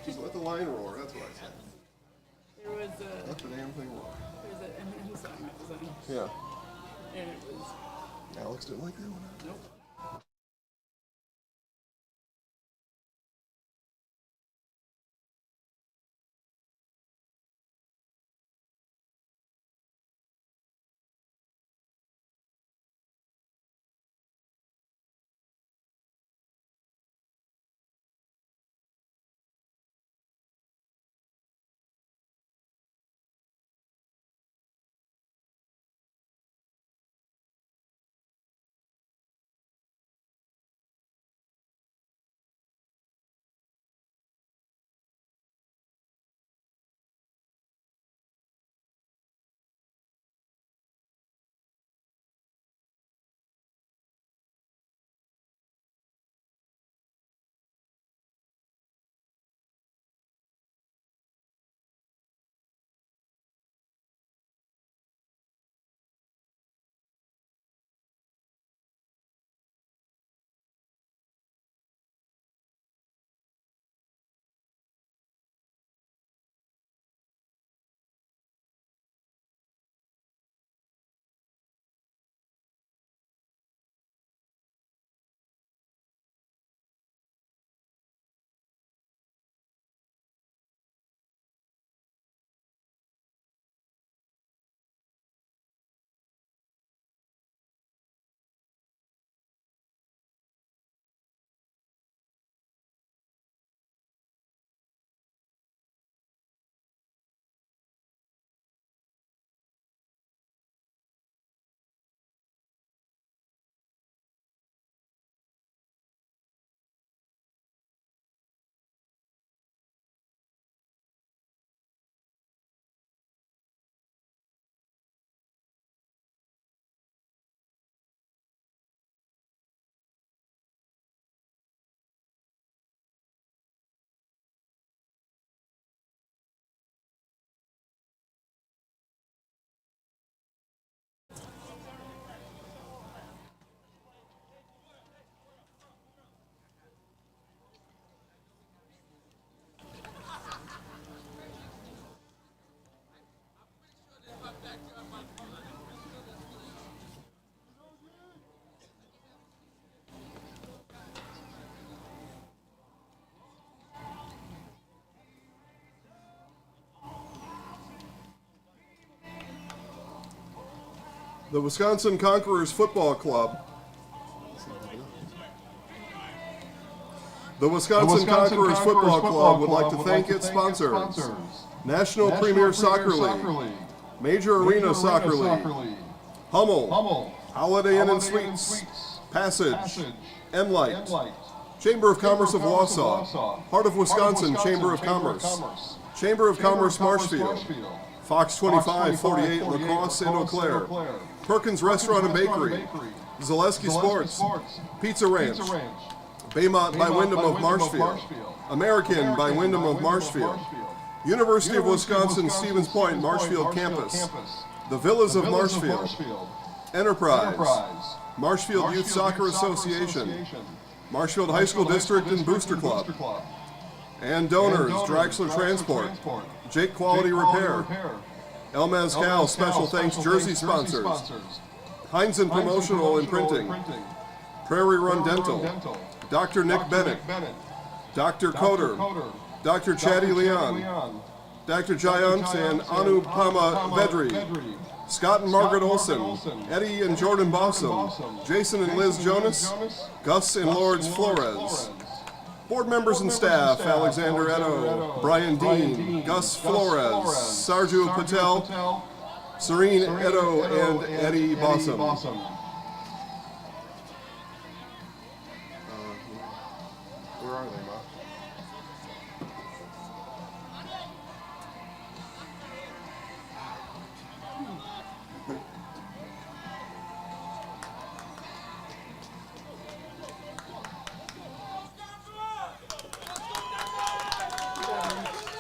Just let the line roar. That's what I said. there was Let the damn thing roar. an Eminem song that was on, Yeah. and it was Alex didn't like that one. nope. The Wisconsin Conquerors Football Club. The Wisconsin Conquerors Football Club would like to thank its sponsors. National Premier Soccer League, Major Arena Soccer League, Hummel, Holiday Inn and Suites, Passage, Enlight, Chamber of Commerce of Wausau, Heart of Wisconsin Chamber of Commerce, Chamber of Commerce Marshfield, Fox 2548 Lacrosse St. Eau Claire, Perkins Restaurant and Bakery, Zaleski Sports, Pizza Ranch, Baymont by Wyndham of Marshfield, American by Wyndham of Marshfield, University of Wisconsin Stevens Point Marshfield Campus, the Villas of Marshfield, Enterprise, Marshfield Youth Soccer Association, Marshfield High School District and Booster Club, and donors Draxler Transport, Jake Quality Repair, El Mezcal Special Thanks Jersey Sponsors, Heinzen Promotional and Printing, Prairie Run Dental, Dr. Nick Bennett, Dr. Coder, Dr. Chatty Leon, Dr. Giant and Anupama Vedri, Scott and Margaret Olson, Eddie and Jordan Bossum, Jason and Liz Jonas, Gus and Lourdes Flores. Board members and staff, Alexander Edo, Brian Dean, Gus Flores, Sarju Patel, Serene Edo, and Eddie Bossum. Where are they, Ma?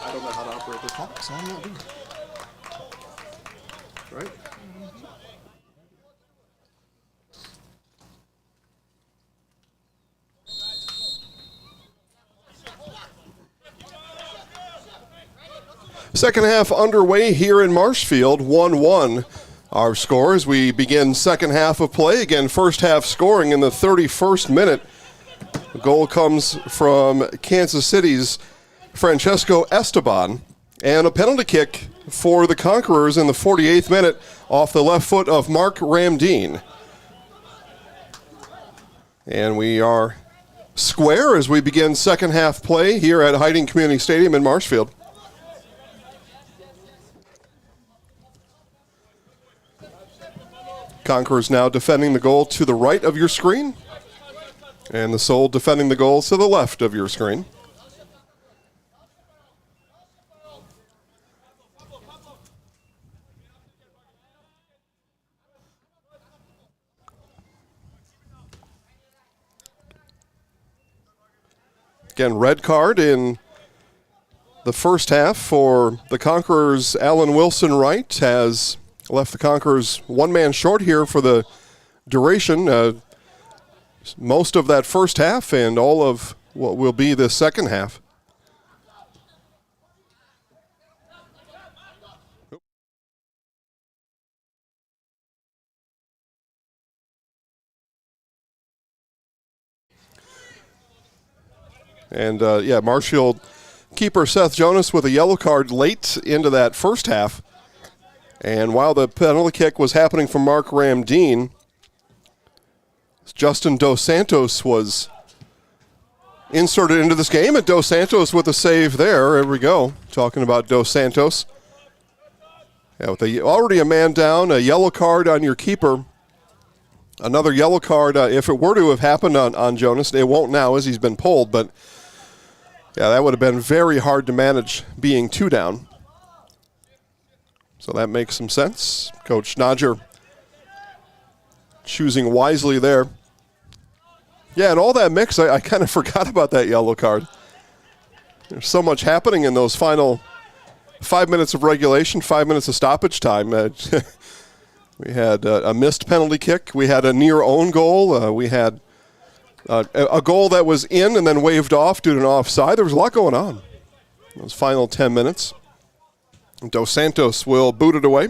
I don't know how to operate the clock, so I'm not doing it. Right? Second half underway here in Marshfield, 1-1. Our score as we begin second half of play. Again, first half scoring in the 31st minute. The goal comes from Kansas City's Francesco Esteban, and a penalty kick for the Conquerors in the 48th minute off the left foot of Mark Ramdeen. And we are square as we begin second half play here at Hiding Community Stadium in Marshfield. Conquerors now defending the goal to the right of your screen, and the Soul defending the goal to the left of your screen. Again, red card in the first half for the Conquerors. Alan Wilson Wright has left the Conquerors one man short here for the duration, most of that first half and all of what will be the second half. And Marshfield keeper Seth Jonas with a yellow card late into that first half. And while the penalty kick was happening from Mark Ramdeen, Justin Dos Santos was inserted into this game, and Dos Santos with a save there. There we go, talking about Dos Santos. Yeah, with already a man down, a yellow card on your keeper. Another yellow card, if it were to have happened on Jonas, it won't now as he's been pulled, but yeah, that would have been very hard to manage being two down. So that makes some sense. Coach Nodger choosing wisely there. Yeah, and all that mix, I kind of forgot about that yellow card. There's so much happening in those final 5 minutes of regulation, 5 minutes of stoppage time. We had a missed penalty kick. We had a near own goal. We had a goal that was in and then waved off due to an offside. There was a lot going on in those final 10 minutes. Dos Santos will boot it away.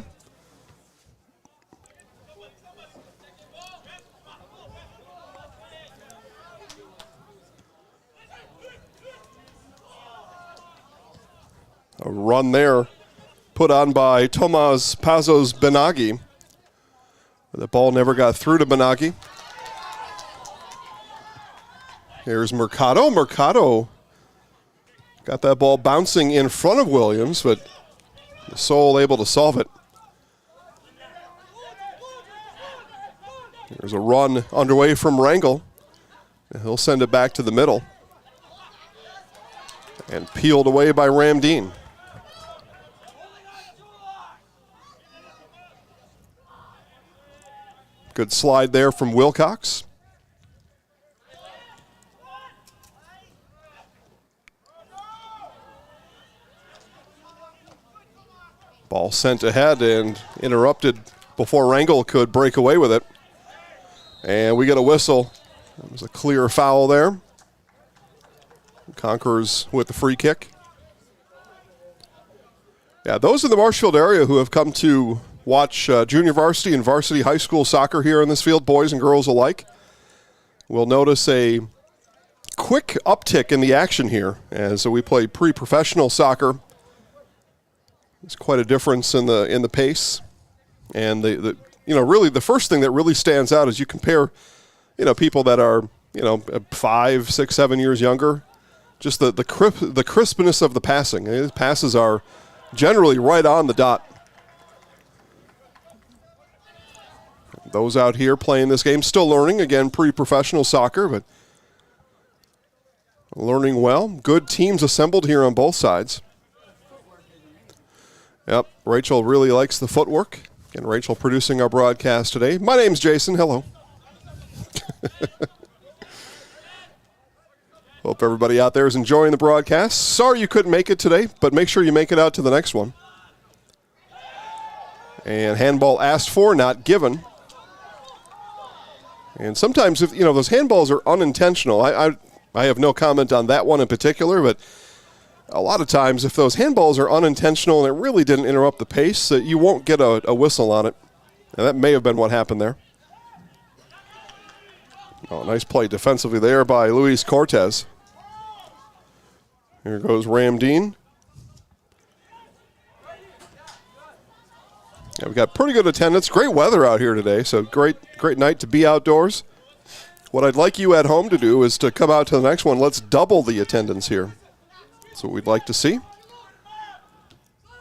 A run there put on by Tomas Pazos Benagi. The ball never got through to Benagi. Here's Mercado. Mercado got that ball bouncing in front of Williams, but the Soul able to solve it. There's a run underway from Rangel. He'll send it back to the middle. And peeled away by Ramdeen. Good slide there from Wilcox. Ball sent ahead and interrupted before Rangel could break away with it. And we get a whistle. It was a clear foul there. Conquerors with the free kick. Yeah, those in the Marshfield area who have come to watch junior varsity and varsity high school soccer here in this field, boys and girls alike, will notice a quick uptick in the action here as we play pre-professional soccer. There's quite a difference in the pace, and really the first thing that really stands out is you compare, people that are 5, 6, 7 years younger, just the crispness of the passing. His passes are generally right on the dot. Those out here playing this game, still learning, again, pre-professional soccer, but learning well. Good teams assembled here on both sides. Yep, Rachel really likes the footwork. Again, Rachel producing our broadcast today. My name's Jason. Hello. Hope everybody out there is enjoying the broadcast. Sorry you couldn't make it today, but make sure you make it out to the next one. And handball asked for, not given. And sometimes, if those handballs are unintentional, I have no comment on that one in particular, but a lot of times, if those handballs are unintentional and it really didn't interrupt the pace, you won't get a whistle on it. And that may have been what happened there. Oh, nice play defensively there by Luis Cortez. Here goes Ramdeen. Yeah, we got pretty good attendance. Great weather out here today, so great night to be outdoors. What I'd like you at home to do is to come out to the next one. Let's double the attendance here. That's what we'd like to see.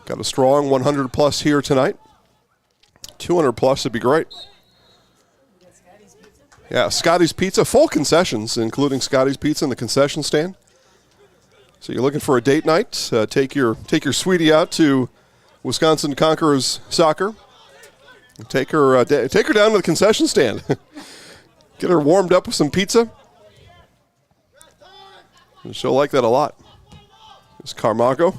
Got a strong 100 plus here tonight. 200 plus would be great. Yeah, Scotty's Pizza, full concessions, including Scotty's Pizza in the concession stand. So you're looking for a date night, take your sweetie out to Wisconsin Conquerors soccer. Take her down to the concession stand. Get her warmed up with some pizza. And she'll like that a lot. It's Carmago.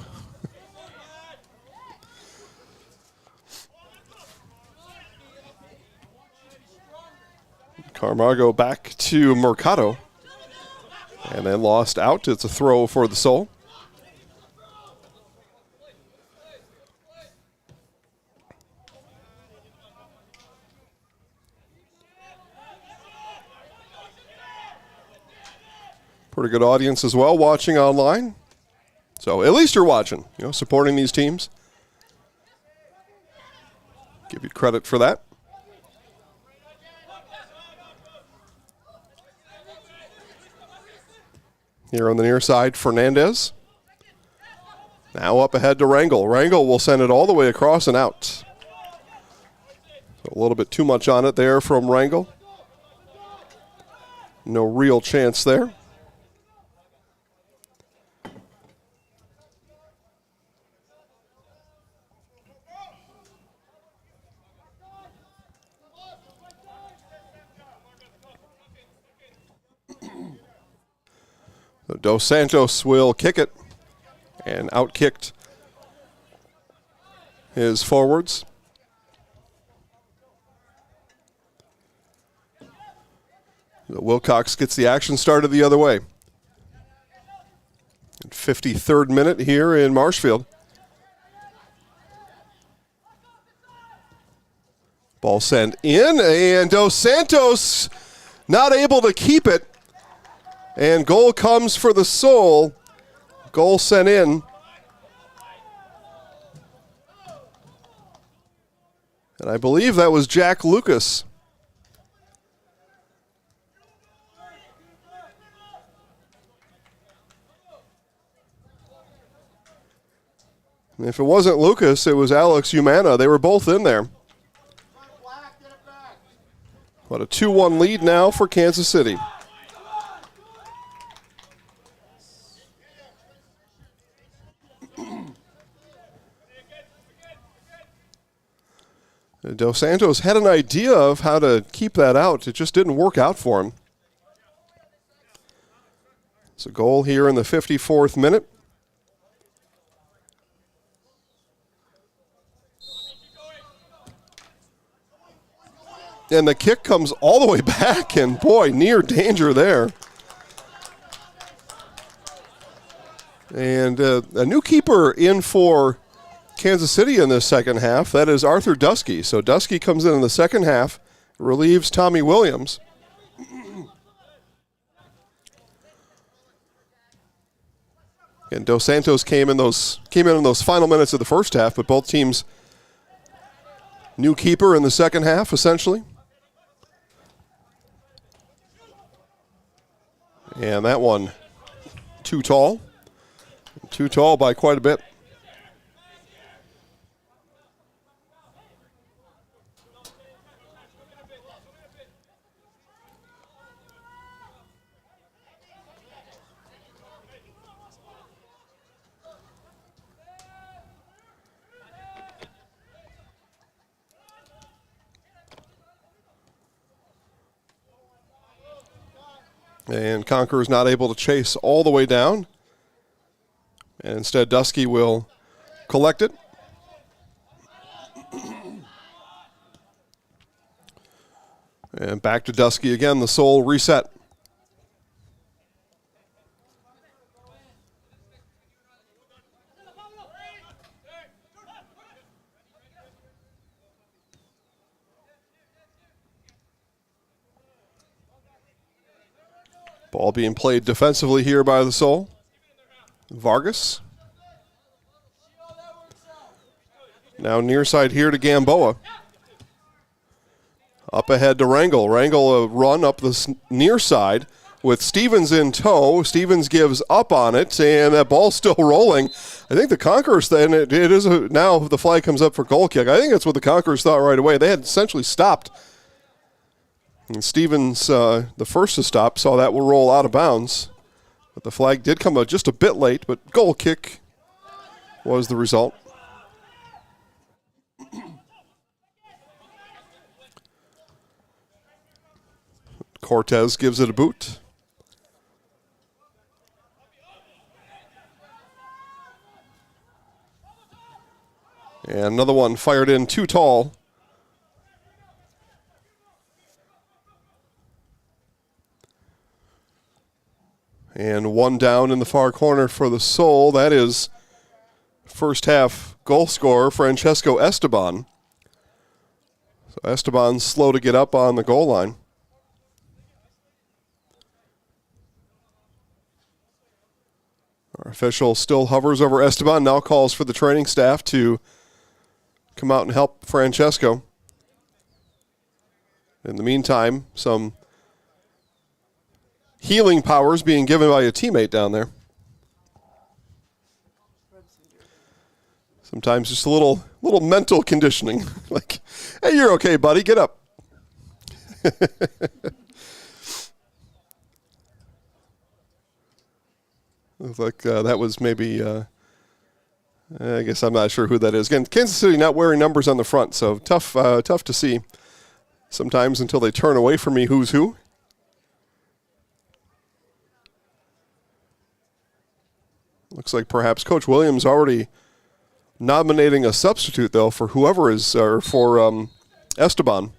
Carmago back to Mercado. And then lost out. It's a throw for the Soul. Pretty good audience as well watching online. So at least you're watching, supporting these teams. Give you credit for that. Here on the near side, Fernandez. Now up ahead to Rangel. Rangel will send it all the way across and out. So a little bit too much on it there from Rangel. No real chance there. So Dos Santos will kick it and outkicked his forwards. Wilcox gets the action started the other way. 53rd minute here in Marshfield. Ball sent in, and Dos Santos not able to keep it. And goal comes for the Soul. Goal sent in. And I believe that was Jack Lucas. And if it wasn't Lucas, it was Alex Humana. They were both in there. What a 2-1 lead now for Kansas City. Dos Santos had an idea of how to keep that out. It just didn't work out for him. It's a goal here in the 54th minute. And the kick comes all the way back, and boy, near danger there. And a new keeper in for Kansas City in this second half. That is Arthur Dusky. So Dusky comes in the second half, relieves Tommy Williams. And Dos Santos came in those final minutes of the first half, but both teams new keeper in the second half, essentially. And that one too tall. Too tall by quite a bit. And Conquerors not able to chase all the way down. And instead, Dusky will collect it. And back to Dusky again, the Soul reset. Ball being played defensively here by the Soul. Vargas. Now near side here to Gamboa. Up ahead to Rangel. Rangel a run up the near side with Stevens in tow. Stevens gives up on it, and that ball's still rolling. I think the Conquerors then, now the flag comes up for goal kick. I think that's what the Conquerors thought right away. They had essentially stopped. And Stevens, the first to stop, saw that will roll out of bounds. But the flag did come out just a bit late, but goal kick was the result. Cortez gives it a boot. And another one fired in too tall. And one down in the far corner for the Soul. That is first half goal scorer Francesco Esteban. So Esteban's slow to get up on the goal line. Our official still hovers over Esteban, now calls for the training staff to come out and help Francesco. In the meantime, some healing powers being given by a teammate down there. Sometimes just a little mental conditioning. Like, hey, you're okay, buddy, get up. Looks like that was maybe, I guess I'm not sure who that is. Again, Kansas City not wearing numbers on the front, so tough to see sometimes until they turn away from me who's who. Looks like perhaps Coach Williams already nominating a substitute, though, for whoever is, or for Esteban.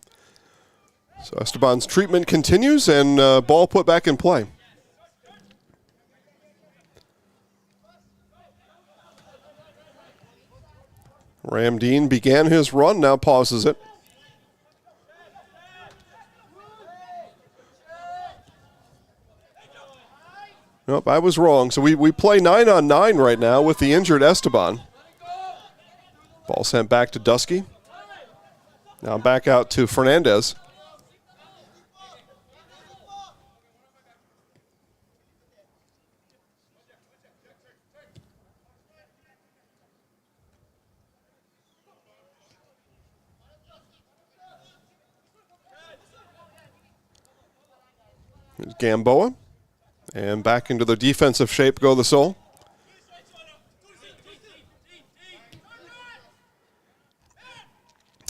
So Esteban's treatment continues, and ball put back in play. Ramdeen began his run, now pauses it. Nope, I was wrong. So we play 9-on-9 right now with the injured Esteban. Ball sent back to Dusky. Now back out to Fernandez. Here's Gamboa. And back into the defensive shape go the Soul.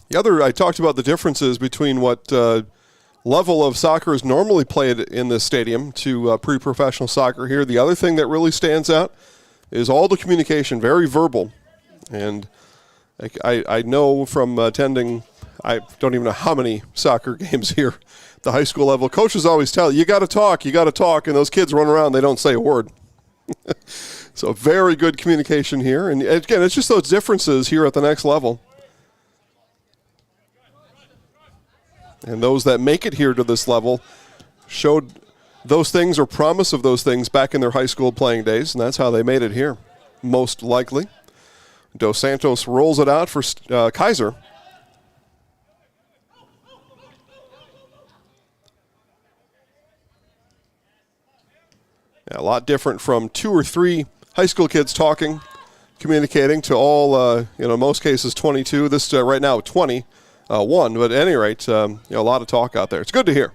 The other, I talked about the differences between what level of soccer is normally played in this stadium to pre-professional soccer here. The other thing that really stands out is all the communication, very verbal. And I know from attending, I don't even know how many soccer games here at the high school level. Coaches always tell you got to talk, and those kids run around, they don't say a word. So very good communication here. And again, it's just those differences here at the next level. And those that make it here to this level showed those things or promise of those things back in their high school playing days, and that's how they made it here, most likely. Dos Santos rolls it out for Kaiser. Yeah, a lot different from 2 or 3 high school kids talking, communicating to all, in most cases 22. This right now 21, but at any rate, a lot of talk out there. It's good to hear.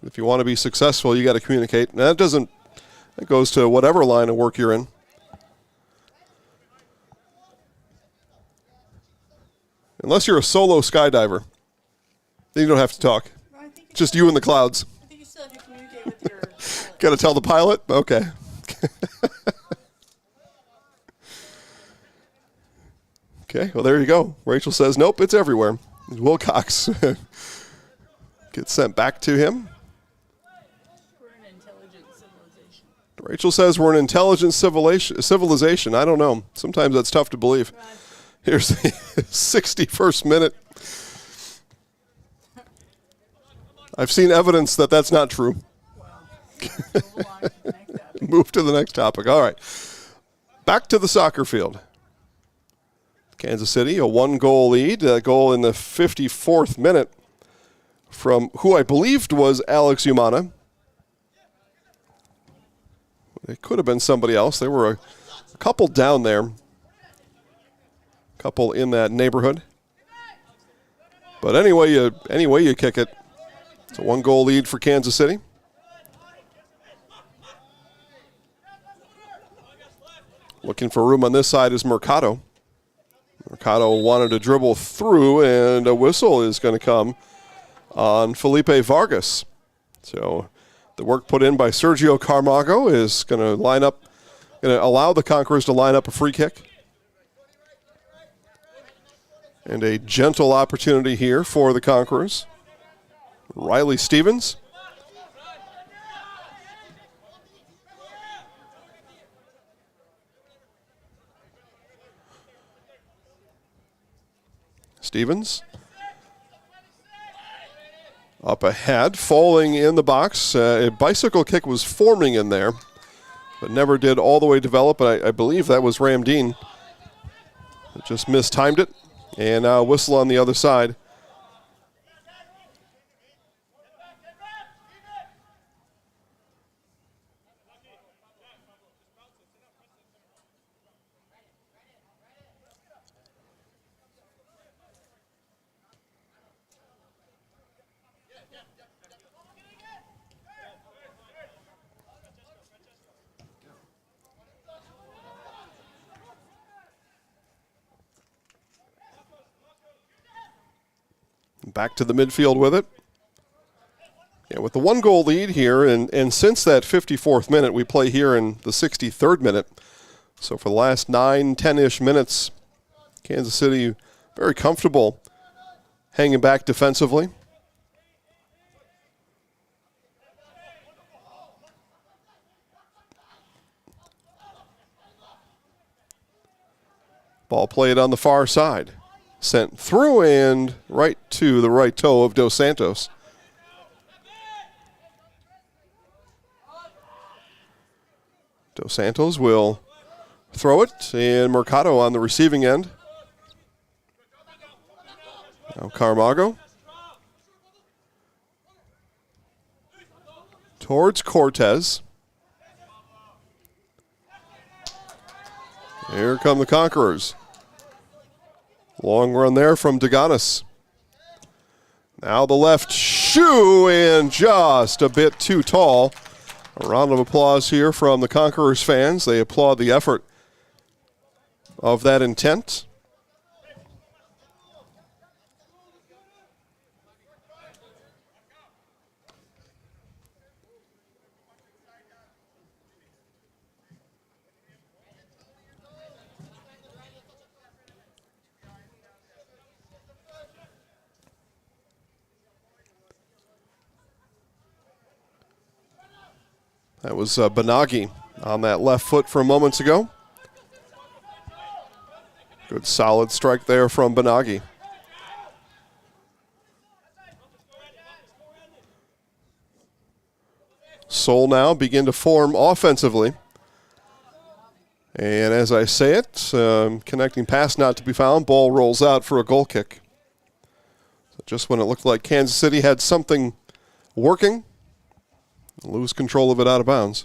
If you want to be successful, you got to communicate. And that goes to whatever line of work you're in. Unless you're a solo skydiver, then you don't have to talk. Just you in the clouds. I think you still have to communicate with your pilot. Got to tell the pilot? Okay. Okay, well, there you go. Rachel says, nope, it's everywhere. Wilcox gets sent back to him. We're an intelligent civilization. Rachel says we're an intelligent civilization. I don't know. Sometimes that's tough to believe. Right. Here's the 61st minute. I've seen evidence that that's not true. Move along to the next topic. Move to the next topic. All right. Back to the soccer field. Kansas City, a 1-goal lead. A goal in the 54th minute from who I believed was Alex Umana. It could have been somebody else. There were a couple down there. A couple in that neighborhood. But anyway you kick it, it's a 1-goal lead for Kansas City. Looking for room on this side is Mercado. Mercado wanted to dribble through, and a whistle is going to come on Felipe Vargas. So the work put in by Sergio Carmago is going to allow the Conquerors to line up a free kick. And a gentle opportunity here for the Conquerors. Riley Stevens. Stevens. Up ahead, falling in the box. A bicycle kick was forming in there, but never did all the way develop. I believe that was Ramdeen. It just mistimed it. And now whistle on the other side. Back to the midfield with it. Yeah, with the 1-goal lead here, and since that 54th minute, we play here in the 63rd minute. So for the last 9, 10-ish minutes, Kansas City very comfortable hanging back defensively. Ball played on the far side. Sent through and right to the right toe of Dos Santos. Dos Santos will throw it, and Mercado on the receiving end. Now Carmago. Towards Cortez. Here come the Conquerors. Long run there from Daganis. Now the left shoe, and just a bit too tall. A round of applause here from the Conquerors fans. They applaud the effort of that intent. That was Banagi on that left foot from moments ago. Good solid strike there from Banagi. Seoul now begin to form offensively. And as I say it, connecting pass not to be found. Ball rolls out for a goal kick. So just when it looked like Kansas City had something working, lose control of it out of bounds.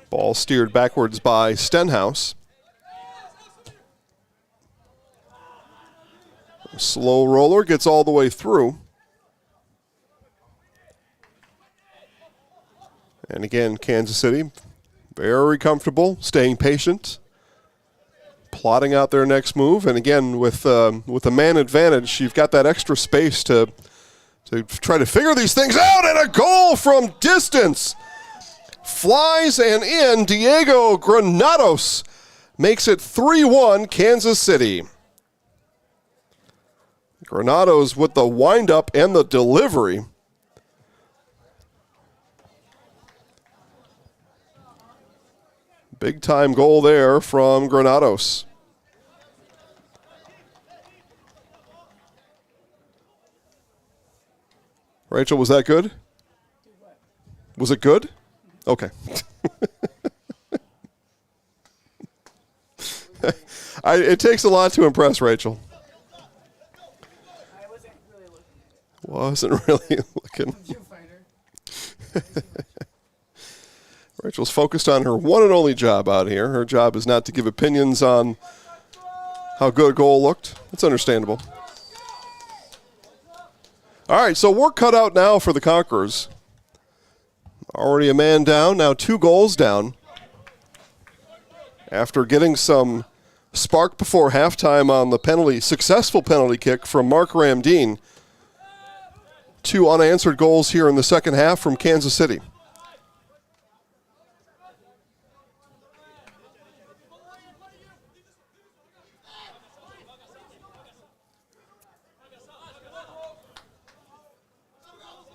Ball steered backwards by Stenhouse. Slow roller gets all the way through. And again, Kansas City, very comfortable, staying patient, plotting out their next move. And again, with a man advantage, you've got that extra space to try to figure these things out. And a goal from distance. Flies and in. Diego Granados makes it 3-1 Kansas City. Granados with the windup and the delivery. Big time goal there from Granados. Rachel, was that good? Was it good? Okay. It takes a lot to impress Rachel. I wasn't really looking at it. Wasn't really looking. Did you find her? Rachel's focused on her one and only job out here. Her job is not to give opinions on how good a goal looked. It's understandable. All right, so work cut out now for the Conquerors. Already a man down, now 2 goals down. After getting some spark before halftime on the successful penalty kick from Mark Ramdeen. 2 unanswered goals here in the second half from Kansas City.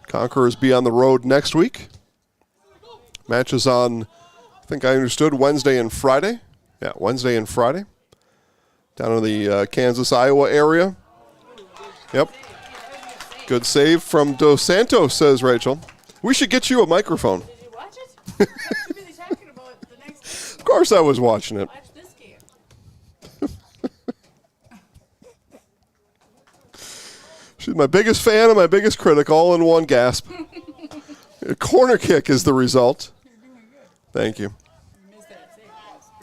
Conquerors be on the road next week. Matches on, I think I understood, Wednesday and Friday. Yeah, Wednesday and Friday. Down in the Kansas, Iowa area. Yep. Good save from Dos Santos, says Rachel. We should get you a microphone. Did you watch it? Too busy talking about the next game. Of course I was watching it. Watch this game. She's my biggest fan and my biggest critic, all in one gasp. A corner kick is the result. You're doing good. Thank you. You missed that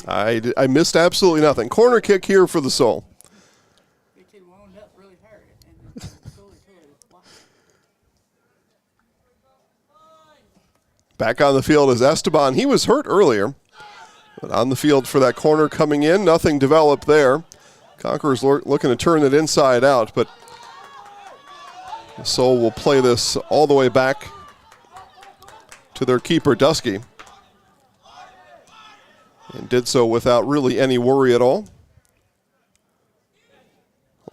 save. I missed absolutely nothing. Corner kick here for the Soul. The kid wound up really hard and then the goalie told her to block. Back on the field is Esteban. He was hurt earlier. But on the field for that corner coming in, nothing developed there. Conquerors looking to turn it inside out, but the Soul will play this all the way back to their keeper, Dusky. And did so without really any worry at all.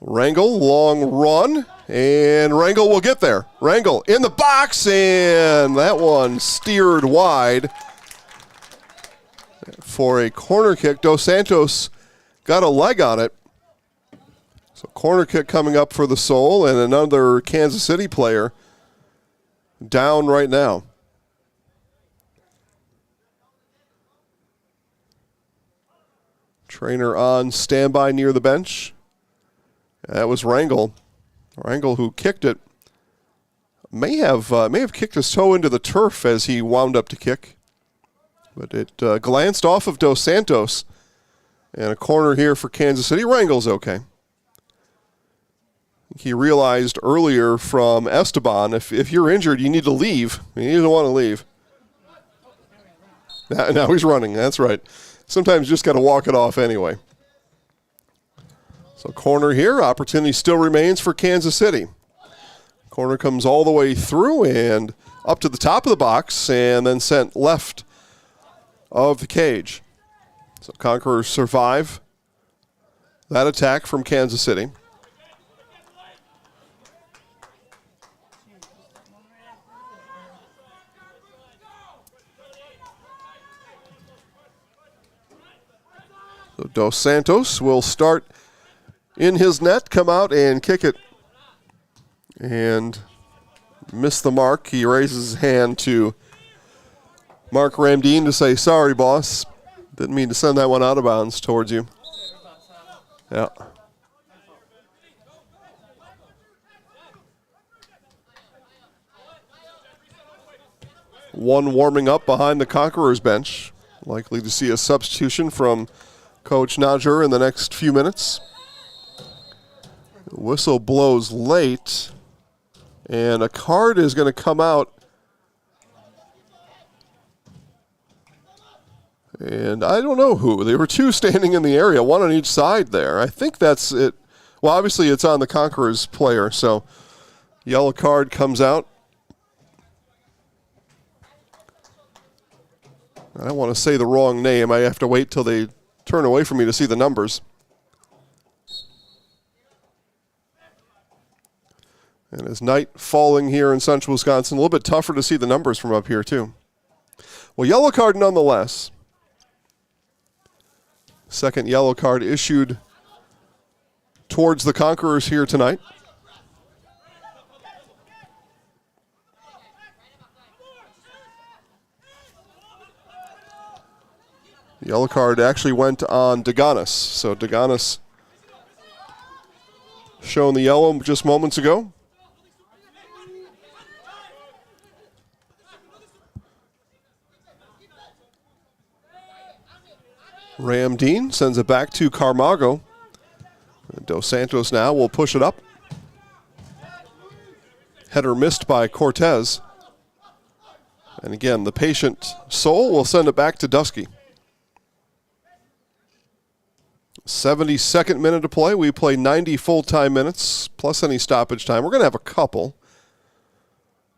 Rangel, long run, and Rangel will get there. Rangel in the box, and that one steered wide for a corner kick. Dos Santos got a leg on it. So corner kick coming up for the Soul, and another Kansas City player down right now. Trainer on standby near the bench. That was Rangel. Rangel, who kicked it, may have kicked his toe into the turf as he wound up to kick. But it glanced off of Dos Santos. And a corner here for Kansas City. Rangel's okay. He realized earlier from Esteban, if you're injured, you need to leave. He doesn't want to leave. Now he's running. That's right. Sometimes you just got to walk it off anyway. So corner here. Opportunity still remains for Kansas City. Corner comes all the way through and up to the top of the box and then sent left of the cage. So Conquerors survive that attack from Kansas City. So Dos Santos will start in his net, come out and kick it. And miss the mark. He raises his hand to Mark Ramdeen to say, sorry, boss. Didn't mean to send that one out of bounds towards you. Yeah. One warming up behind the Conquerors bench. Likely to see a substitution from Coach Nadger in the next few minutes. The whistle blows late, and a card is going to come out. And I don't know who. There were 2 standing in the area, 1 on each side there. I think that's it. Well, obviously it's on the Conquerors player, so yellow card comes out. I don't want to say the wrong name. I have to wait till they turn away from me to see the numbers. And as night falling here in central Wisconsin, a little bit tougher to see the numbers from up here too. Well, yellow card nonetheless. Second yellow card issued towards the Conquerors here tonight. The yellow card actually went on Deganis. So Deganis shown the yellow just moments ago. Ramdeen sends it back to Carmago. Dos Santos now will push it up. Header missed by Cortez. And again, the patient soul will send it back to Dusky. 72nd minute to play. We play 90 full-time minutes, plus any stoppage time. We're going to have a couple.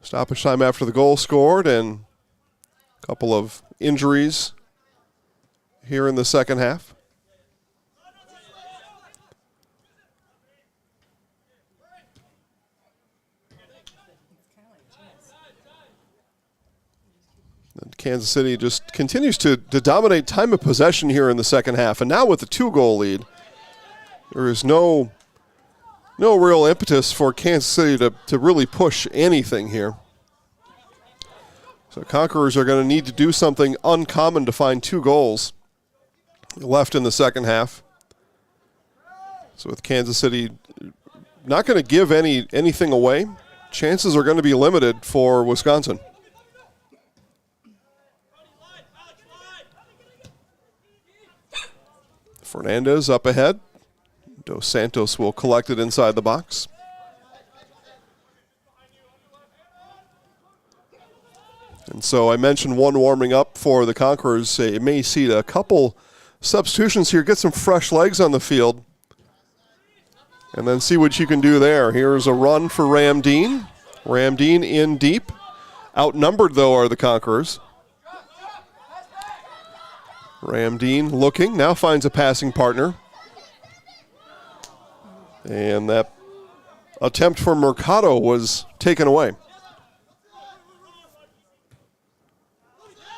Stoppage time after the goal scored and a couple of injuries here in the second half. And Kansas City just continues to dominate time of possession here in the second half. And now with the 2-goal lead, there is no real impetus for Kansas City to really push anything here. So Conquerors are going to need to do something uncommon to find 2 goals left in the second half. So with Kansas City not going to give anything away, chances are going to be limited for Wisconsin. Fernandez up ahead. Dos Santos will collect it inside the box. And so I mentioned one warming up for the Conquerors. It may see a couple substitutions here, get some fresh legs on the field, and then see what you can do there. Here's a run for Ramdeen. Ramdeen in deep. Outnumbered, though, are the Conquerors. Ramdeen looking, now finds a passing partner. And that attempt for Mercado was taken away.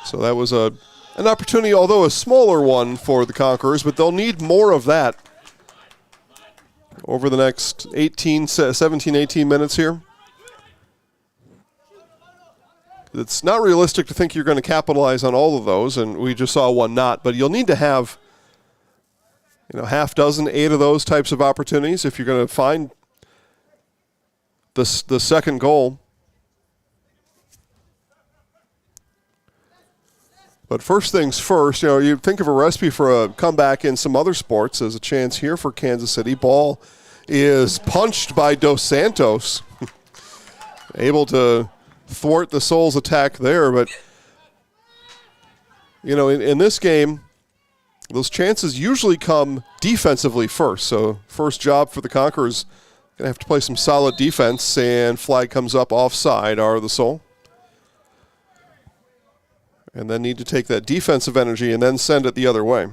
So that was an opportunity, although a smaller one for the Conquerors, but they'll need more of that over the next 17, 18 minutes here. It's not realistic to think you're going to capitalize on all of those, and we just saw one not, but you'll need to have half dozen, 8 of those types of opportunities if you're going to find the second goal. But first things first, you think of a recipe for a comeback in some other sports. There's a chance here for Kansas City. Ball is punched by Dos Santos. Able to thwart the Soul's attack there. But, in this game, those chances usually come defensively first. So first job for the Conquerors, going to have to play some solid defense, and flag comes up offside, are the Soul. And then need to take that defensive energy and then send it the other way,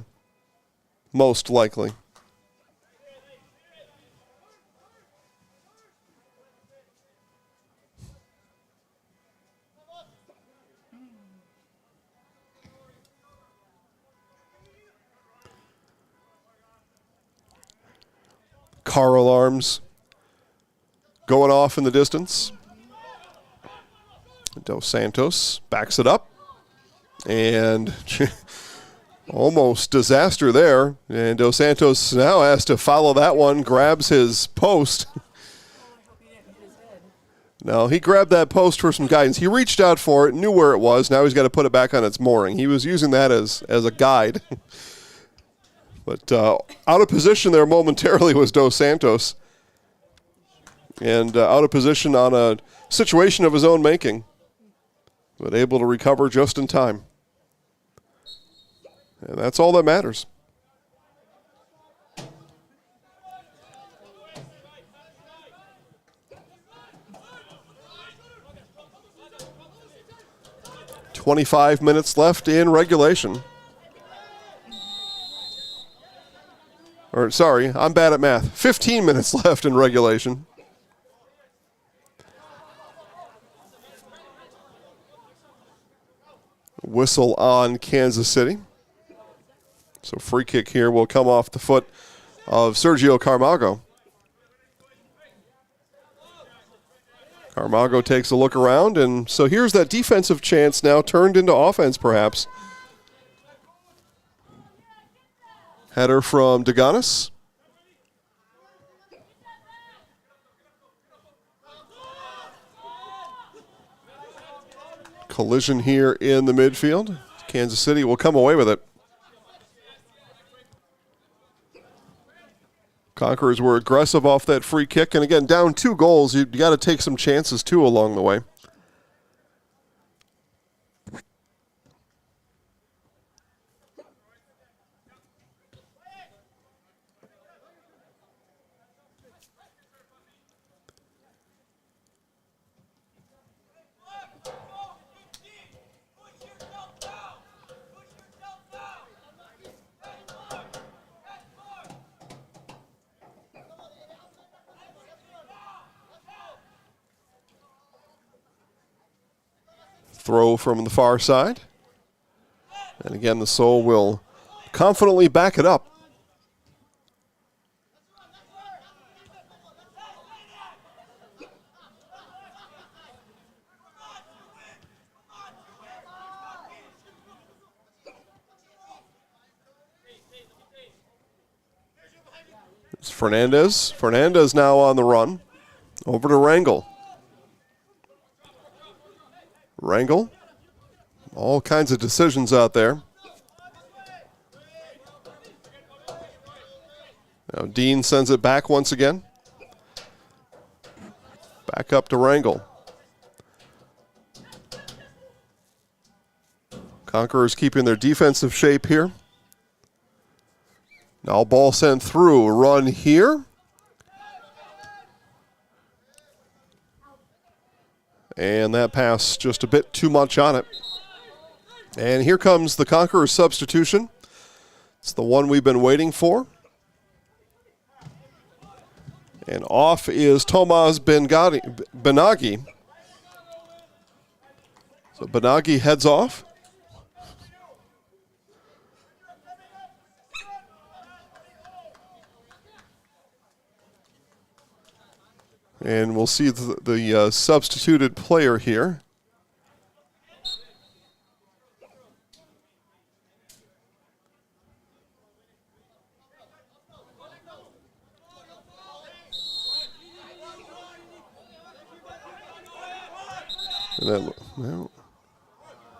most likely. Car alarms going off in the distance. Dos Santos backs it up. And almost disaster there. And Dos Santos now has to follow that one, grabs his post. No, he grabbed that post for some guidance. He reached out for it, knew where it was. Now he's got to put it back on its mooring. He was using that as a guide. But out of position there momentarily was Dos Santos. And out of position on a situation of his own making. But able to recover just in time. And that's all that matters. "25 minutes left in regulation." Or, sorry, I'm bad at math. 15 minutes left in regulation. whistle on Kansas City. So free kick here will come off the foot of Sergio Carmago. Carmago takes a look around, and so here's that defensive chance now turned into offense, perhaps. Header from Deganis. Collision here in the midfield. Kansas City will come away with it. Conquerors were aggressive off that free kick, and again, down 2 goals, you got to take some chances too along the way. Throw from the far side. And again, the Soul will confidently back it up. It's Fernandez. Fernandez now on the run. Over to Rangel. Rangel. All kinds of decisions out there. Now Dean sends it back once again. Back up to Rangel. Conquerors keeping their defensive shape here. Now ball sent through. Run here. And that pass just a bit too much on it. And here comes the Conquerors substitution. It's the one we've been waiting for. And off is Tomas Benagi. So Benagi heads off. And we'll see the substituted player here. And then, well,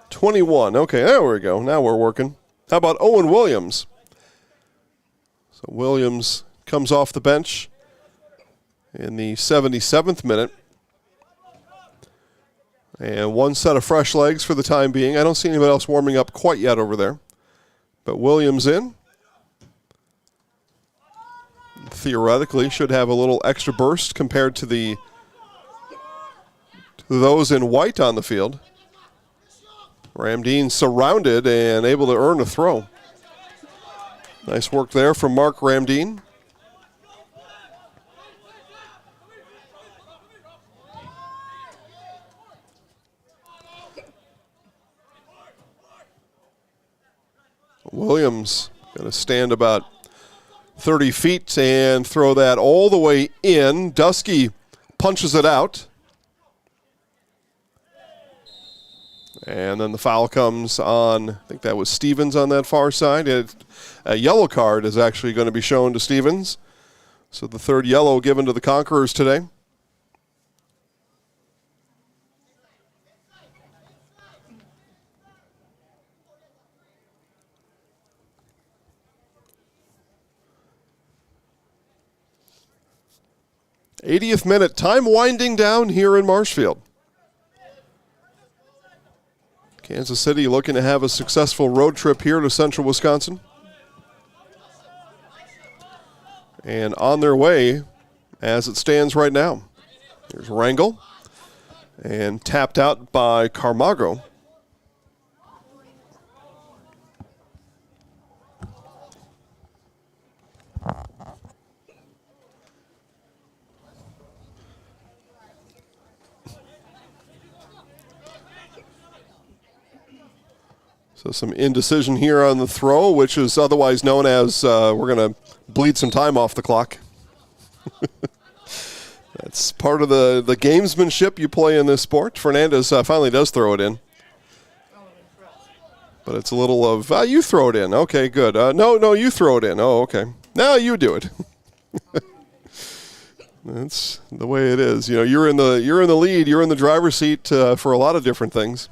21. Okay, there we go. Now we're working. How about Owen Williams? So Williams comes off the bench in the 77th minute. And one set of fresh legs for the time being. I don't see anybody else warming up quite yet over there. But Williams in. Theoretically should have a little extra burst compared to those in white on the field. Ramdeen surrounded and able to earn a throw. Nice work there from Mark Ramdeen. Williams going to stand about 30 feet and throw that all the way in. Dusky punches it out. And then the foul comes on, I think that was Stevens on that far side. A yellow card is actually going to be shown to Stevens. So the third yellow given to the Conquerors today. '80th minute, time winding down here in Marshfield. Kansas City looking to have a successful road trip here to central Wisconsin. And on their way as it stands right now. Here's Rangel. And tapped out by Carmago. So some indecision here on the throw, which is otherwise known as we're going to bleed some time off the clock. That's part of the gamesmanship you play in this sport. Fernandez finally does throw it in. But it's a little of, you throw it in. Okay, good. No, you throw it in. Oh, okay. Now you do it. That's the way it is. You know, you're in the lead. You're in the driver's seat for a lot of different things.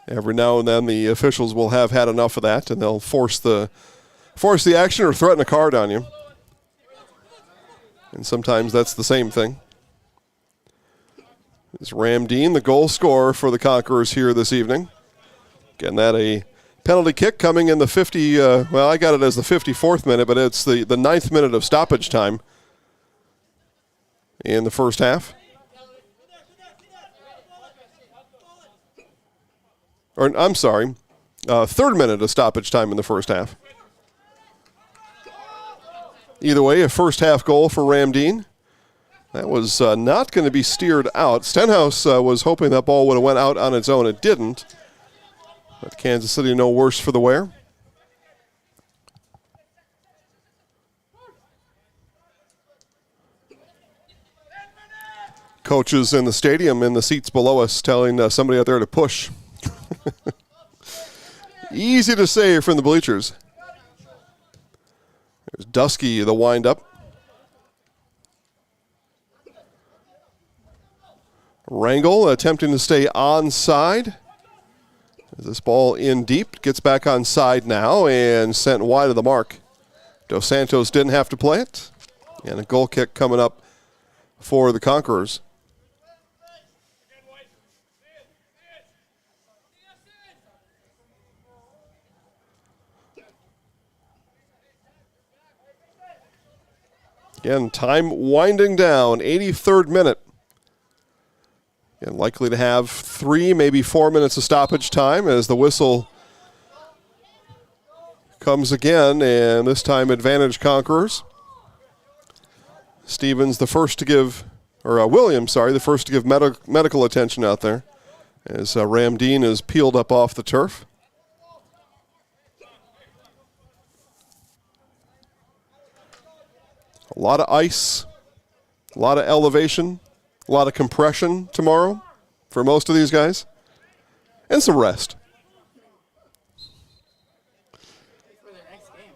Every now and then, the officials will have had enough of that, and they'll force the action or threaten a card on you. And sometimes that's the same thing. It's Ramdeen, the goal scorer for the Conquerors here this evening. Getting that a penalty kick coming in the 50, well, I got it as the 54th minute, but it's the 9th minute of stoppage time in the first half. Or, I'm sorry, 3rd minute of stoppage time in the first half. Either way, a first half goal for Ramdeen. That was not going to be steered out. Stenhouse was hoping that ball would have went out on its own. It didn't. But Kansas City no worse for the wear. Coaches in the stadium in the seats below us telling somebody out there to push. Easy to say from the bleachers. There's Dusky, the wind-up. Rangel attempting to stay onside. This ball in deep, gets back on side now and sent wide of the mark. Dos Santos didn't have to play it. And a goal kick coming up for the Conquerors. Again, time winding down, 83rd minute. And likely to have 3, maybe 4 minutes of stoppage time as the whistle comes again, and this time advantage Conquerors. Stevens the first to give, or Williams, sorry, the first to give medical attention out there as Ramdeen is peeled up off the turf. A lot of ice, a lot of elevation, a lot of compression tomorrow for most of these guys, and some rest. For their next game.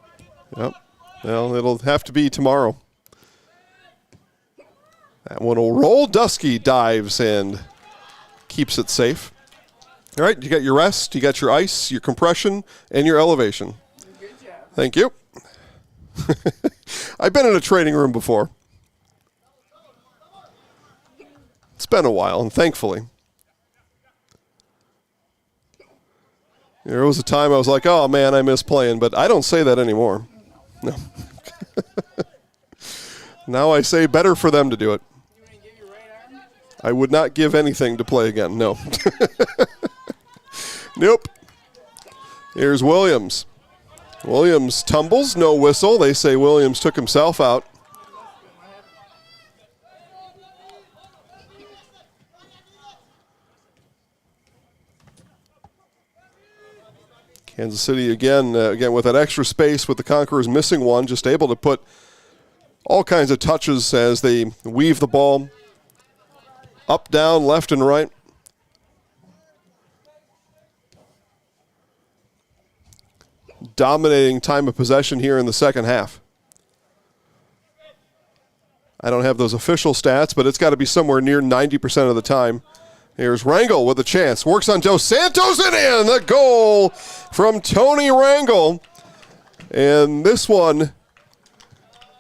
Yep. Well, it'll have to be tomorrow. That one will roll. Dusky dives and keeps it safe. All right, you got your rest, you got your ice, your compression, and your elevation. Good job. Thank you. I've been in a training room before. It's been a while, and thankfully. There was a time I was like, oh, man, I miss playing, but I don't say that anymore. No. Now I say better for them to do it. You want to give your right arm? I would not give anything to play again, no. Nope. Here's Williams. Williams tumbles, no whistle. They say Williams took himself out. Kansas City again with that extra space with the Conquerors missing one, just able to put all kinds of touches as they weave the ball up, down, left, and right. Dominating time of possession here in the second half. I don't have those official stats, but it's got to be somewhere near 90% of the time. Here's Rangel with a chance. Works on Dos Santos and in. The goal from Tony Rangel. And this one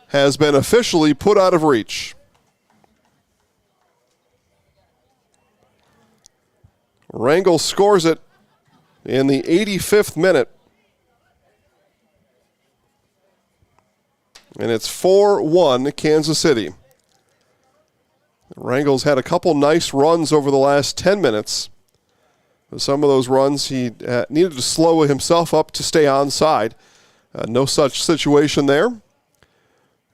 has been officially put out of reach. Rangel scores it in the 85th minute. And it's 4-1 Kansas City. Rangel's had a couple nice runs over the last 10 minutes. Some of those runs he needed to slow himself up to stay onside. No such situation there.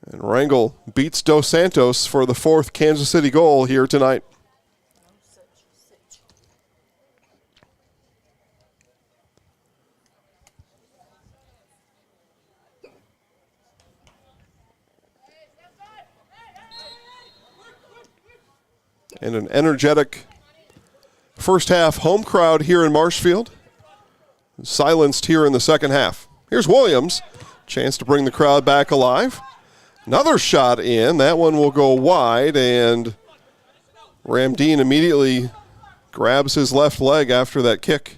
And Rangel beats Dos Santos for the 4th Kansas City goal here tonight. And an energetic first half home crowd here in Marshfield. Silenced here in the second half. Here's Williams. Chance to bring the crowd back alive. Another shot in. That one will go wide, and Ramdeen immediately grabs his left leg after that kick.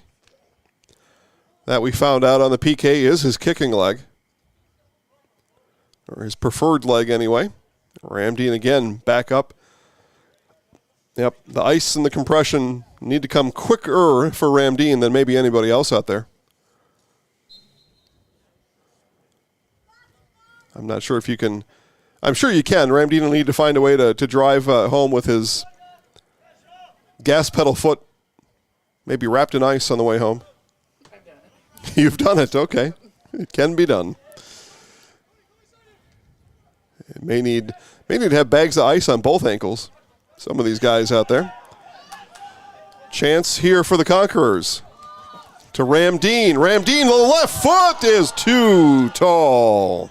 That we found out on the PK is his kicking leg, or his preferred leg anyway. Ramdeen again back up. Yep, the ice and the compression need to come quicker for Ramdeen than maybe anybody else out there. I'm not sure if you can. I'm sure you can. Ramdeen will need to find a way to drive home with his gas pedal foot maybe wrapped in ice on the way home. I've done it. You've done it. Okay. It can be done. It may need to have bags of ice on both ankles. Some of these guys out there. Chance here for the Conquerors. To Ramdeen. Ramdeen, the left foot is too tall.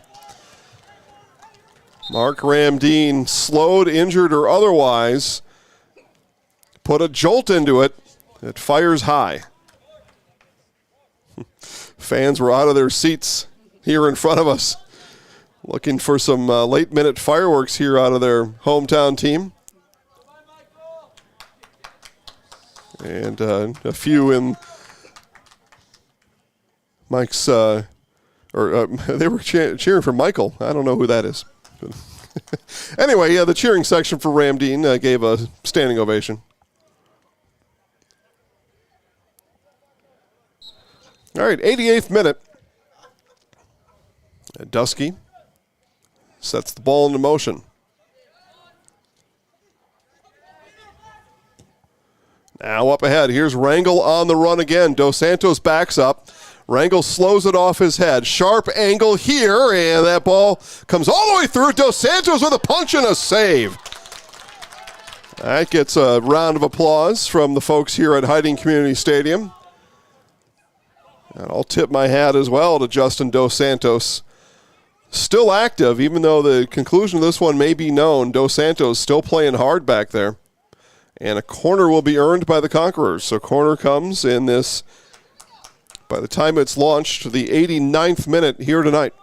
Mark Ramdeen, slowed, injured, or otherwise, put a jolt into it. It fires high. Fans were out of their seats here in front of us, looking for some late-minute fireworks here out of their hometown team. And a few in Mike's, they were cheering for Michael. I don't know who that is. Anyway, yeah, the cheering section for Ramdeen gave a standing ovation. All right, 88th minute. Dusky sets the ball into motion. Now up ahead, here's Rangel on the run again. Dos Santos backs up. Rangel slows it off his head. Sharp angle here, and that ball comes all the way through. Dos Santos with a punch and a save. That gets a round of applause from the folks here at Hiding Community Stadium. And I'll tip my hat as well to Justin Dos Santos. Still active, even though the conclusion of this one may be known. Dos Santos still playing hard back there. And a corner will be earned by the Conquerors. So corner comes in this, by the time it's launched, the 89th minute here tonight.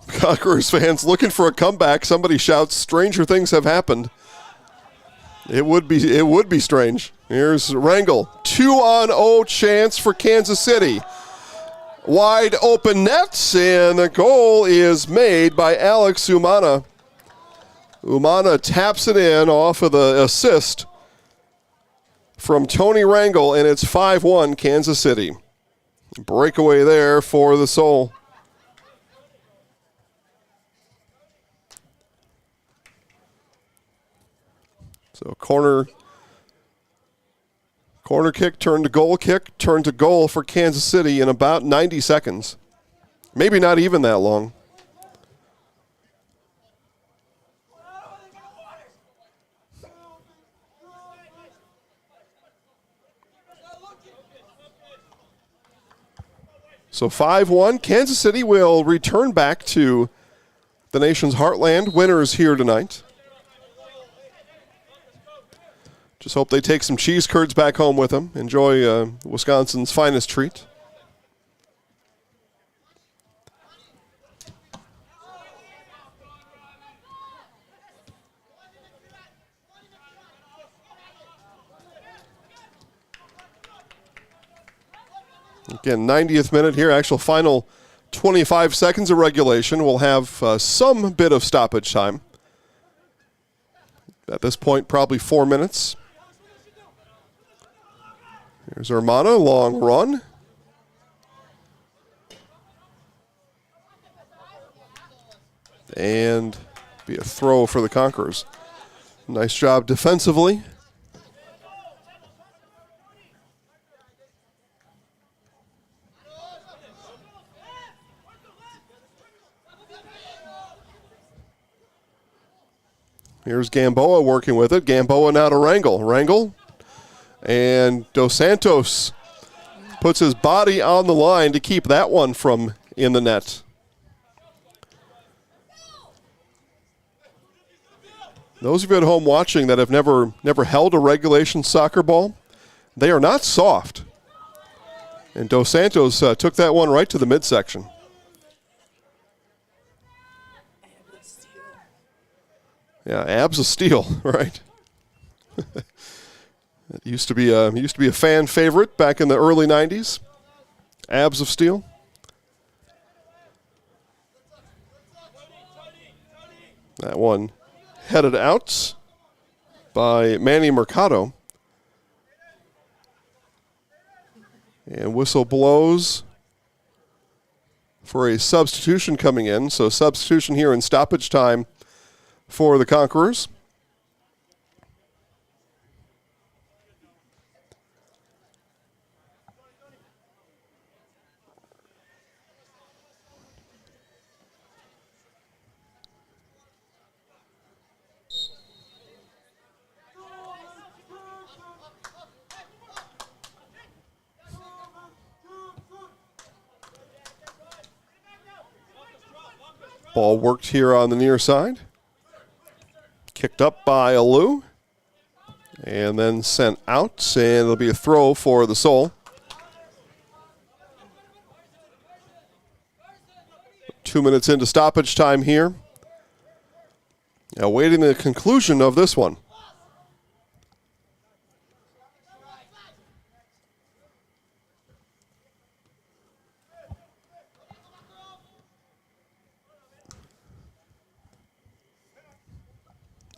Conquerors fans looking for a comeback. Somebody shouts, "Stranger things have happened." It would be strange. Here's Rangel. 2-on-0 chance for Kansas City. Wide open nets, and the goal is made by Alex Umana. Umana taps it in off of the assist from Tony Rangel, and it's 5-1 Kansas City. Breakaway there for the Soul. So corner kick, turn to goal for Kansas City in about 90 seconds. Maybe not even that long. So 5-1, Kansas City will return back to the nation's heartland. Winners here tonight. Just hope they take some cheese curds back home with them. Enjoy Wisconsin's finest treat. Again, 90th minute here, actual final 25 seconds of regulation. We'll have some bit of stoppage time. At this point, probably 4 minutes. Here's Armada, long run. And be a throw for the Conquerors. Nice job defensively. Here's Gamboa working with it. Gamboa now to Rangel. Rangel. And Dos Santos puts his body on the line to keep that one from in the net. Those of you at home watching that have never held a regulation soccer ball, they are not soft. And Dos Santos took that one right to the midsection. Yeah, abs of steel, right? It used to be a fan favorite back in the early 90s. Abs of steel. That one headed out by Manny Mercado. And whistle blows for a substitution coming in. So substitution here in stoppage time for the Conquerors. Ball worked here on the near side. Kicked up by Alou. And then sent out. And it'll be a throw for the Soul. 2 minutes into stoppage time here. Awaiting the conclusion of this one.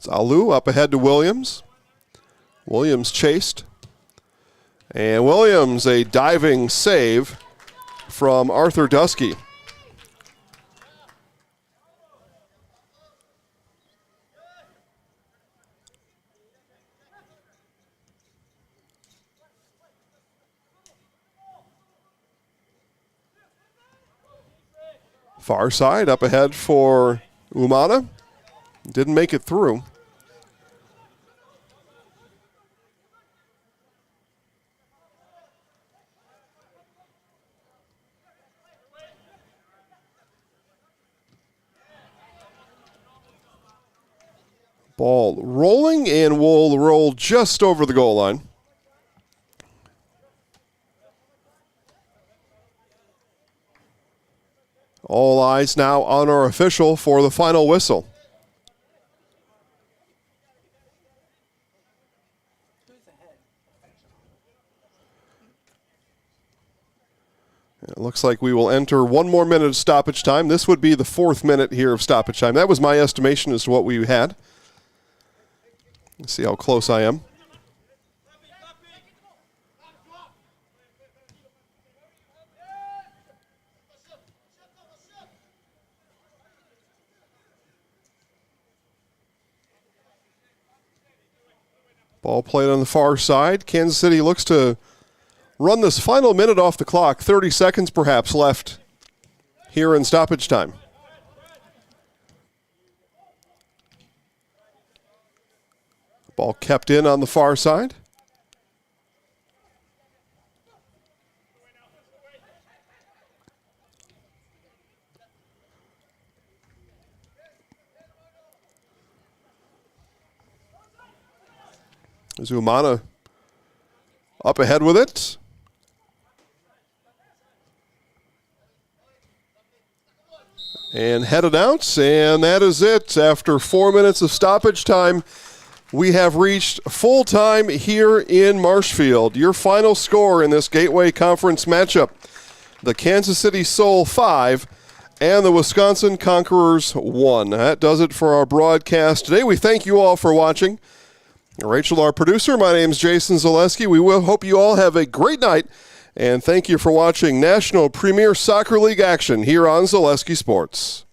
Alou up ahead to Williams. Williams chased. And Williams, a diving save from Arthur Dusky. Far side up ahead for Umana. Didn't make it through. Ball rolling, and will roll just over the goal line. All eyes now on our official for the final whistle. It looks like we will enter 1 more minute of stoppage time. This would be the 4th minute here of stoppage time. That was my estimation as to what we had. Let's see how close I am. Ball played on the far side. Kansas City looks to run this final minute off the clock. 30 seconds perhaps left here in stoppage time. Ball kept in on the far side. Umana up ahead with it. And headed out, and that is it. After 4 minutes of stoppage time, we have reached full time here in Marshfield. Your final score in this Gateway Conference matchup, the Kansas City Soul 5 and the Wisconsin Conquerors 1. That does it for our broadcast today. We thank you all for watching. Rachel, our producer, my name is Jason Zaleski. We will hope you all have a great night, and thank you for watching National Premier Soccer League action here on Zaleski Sports.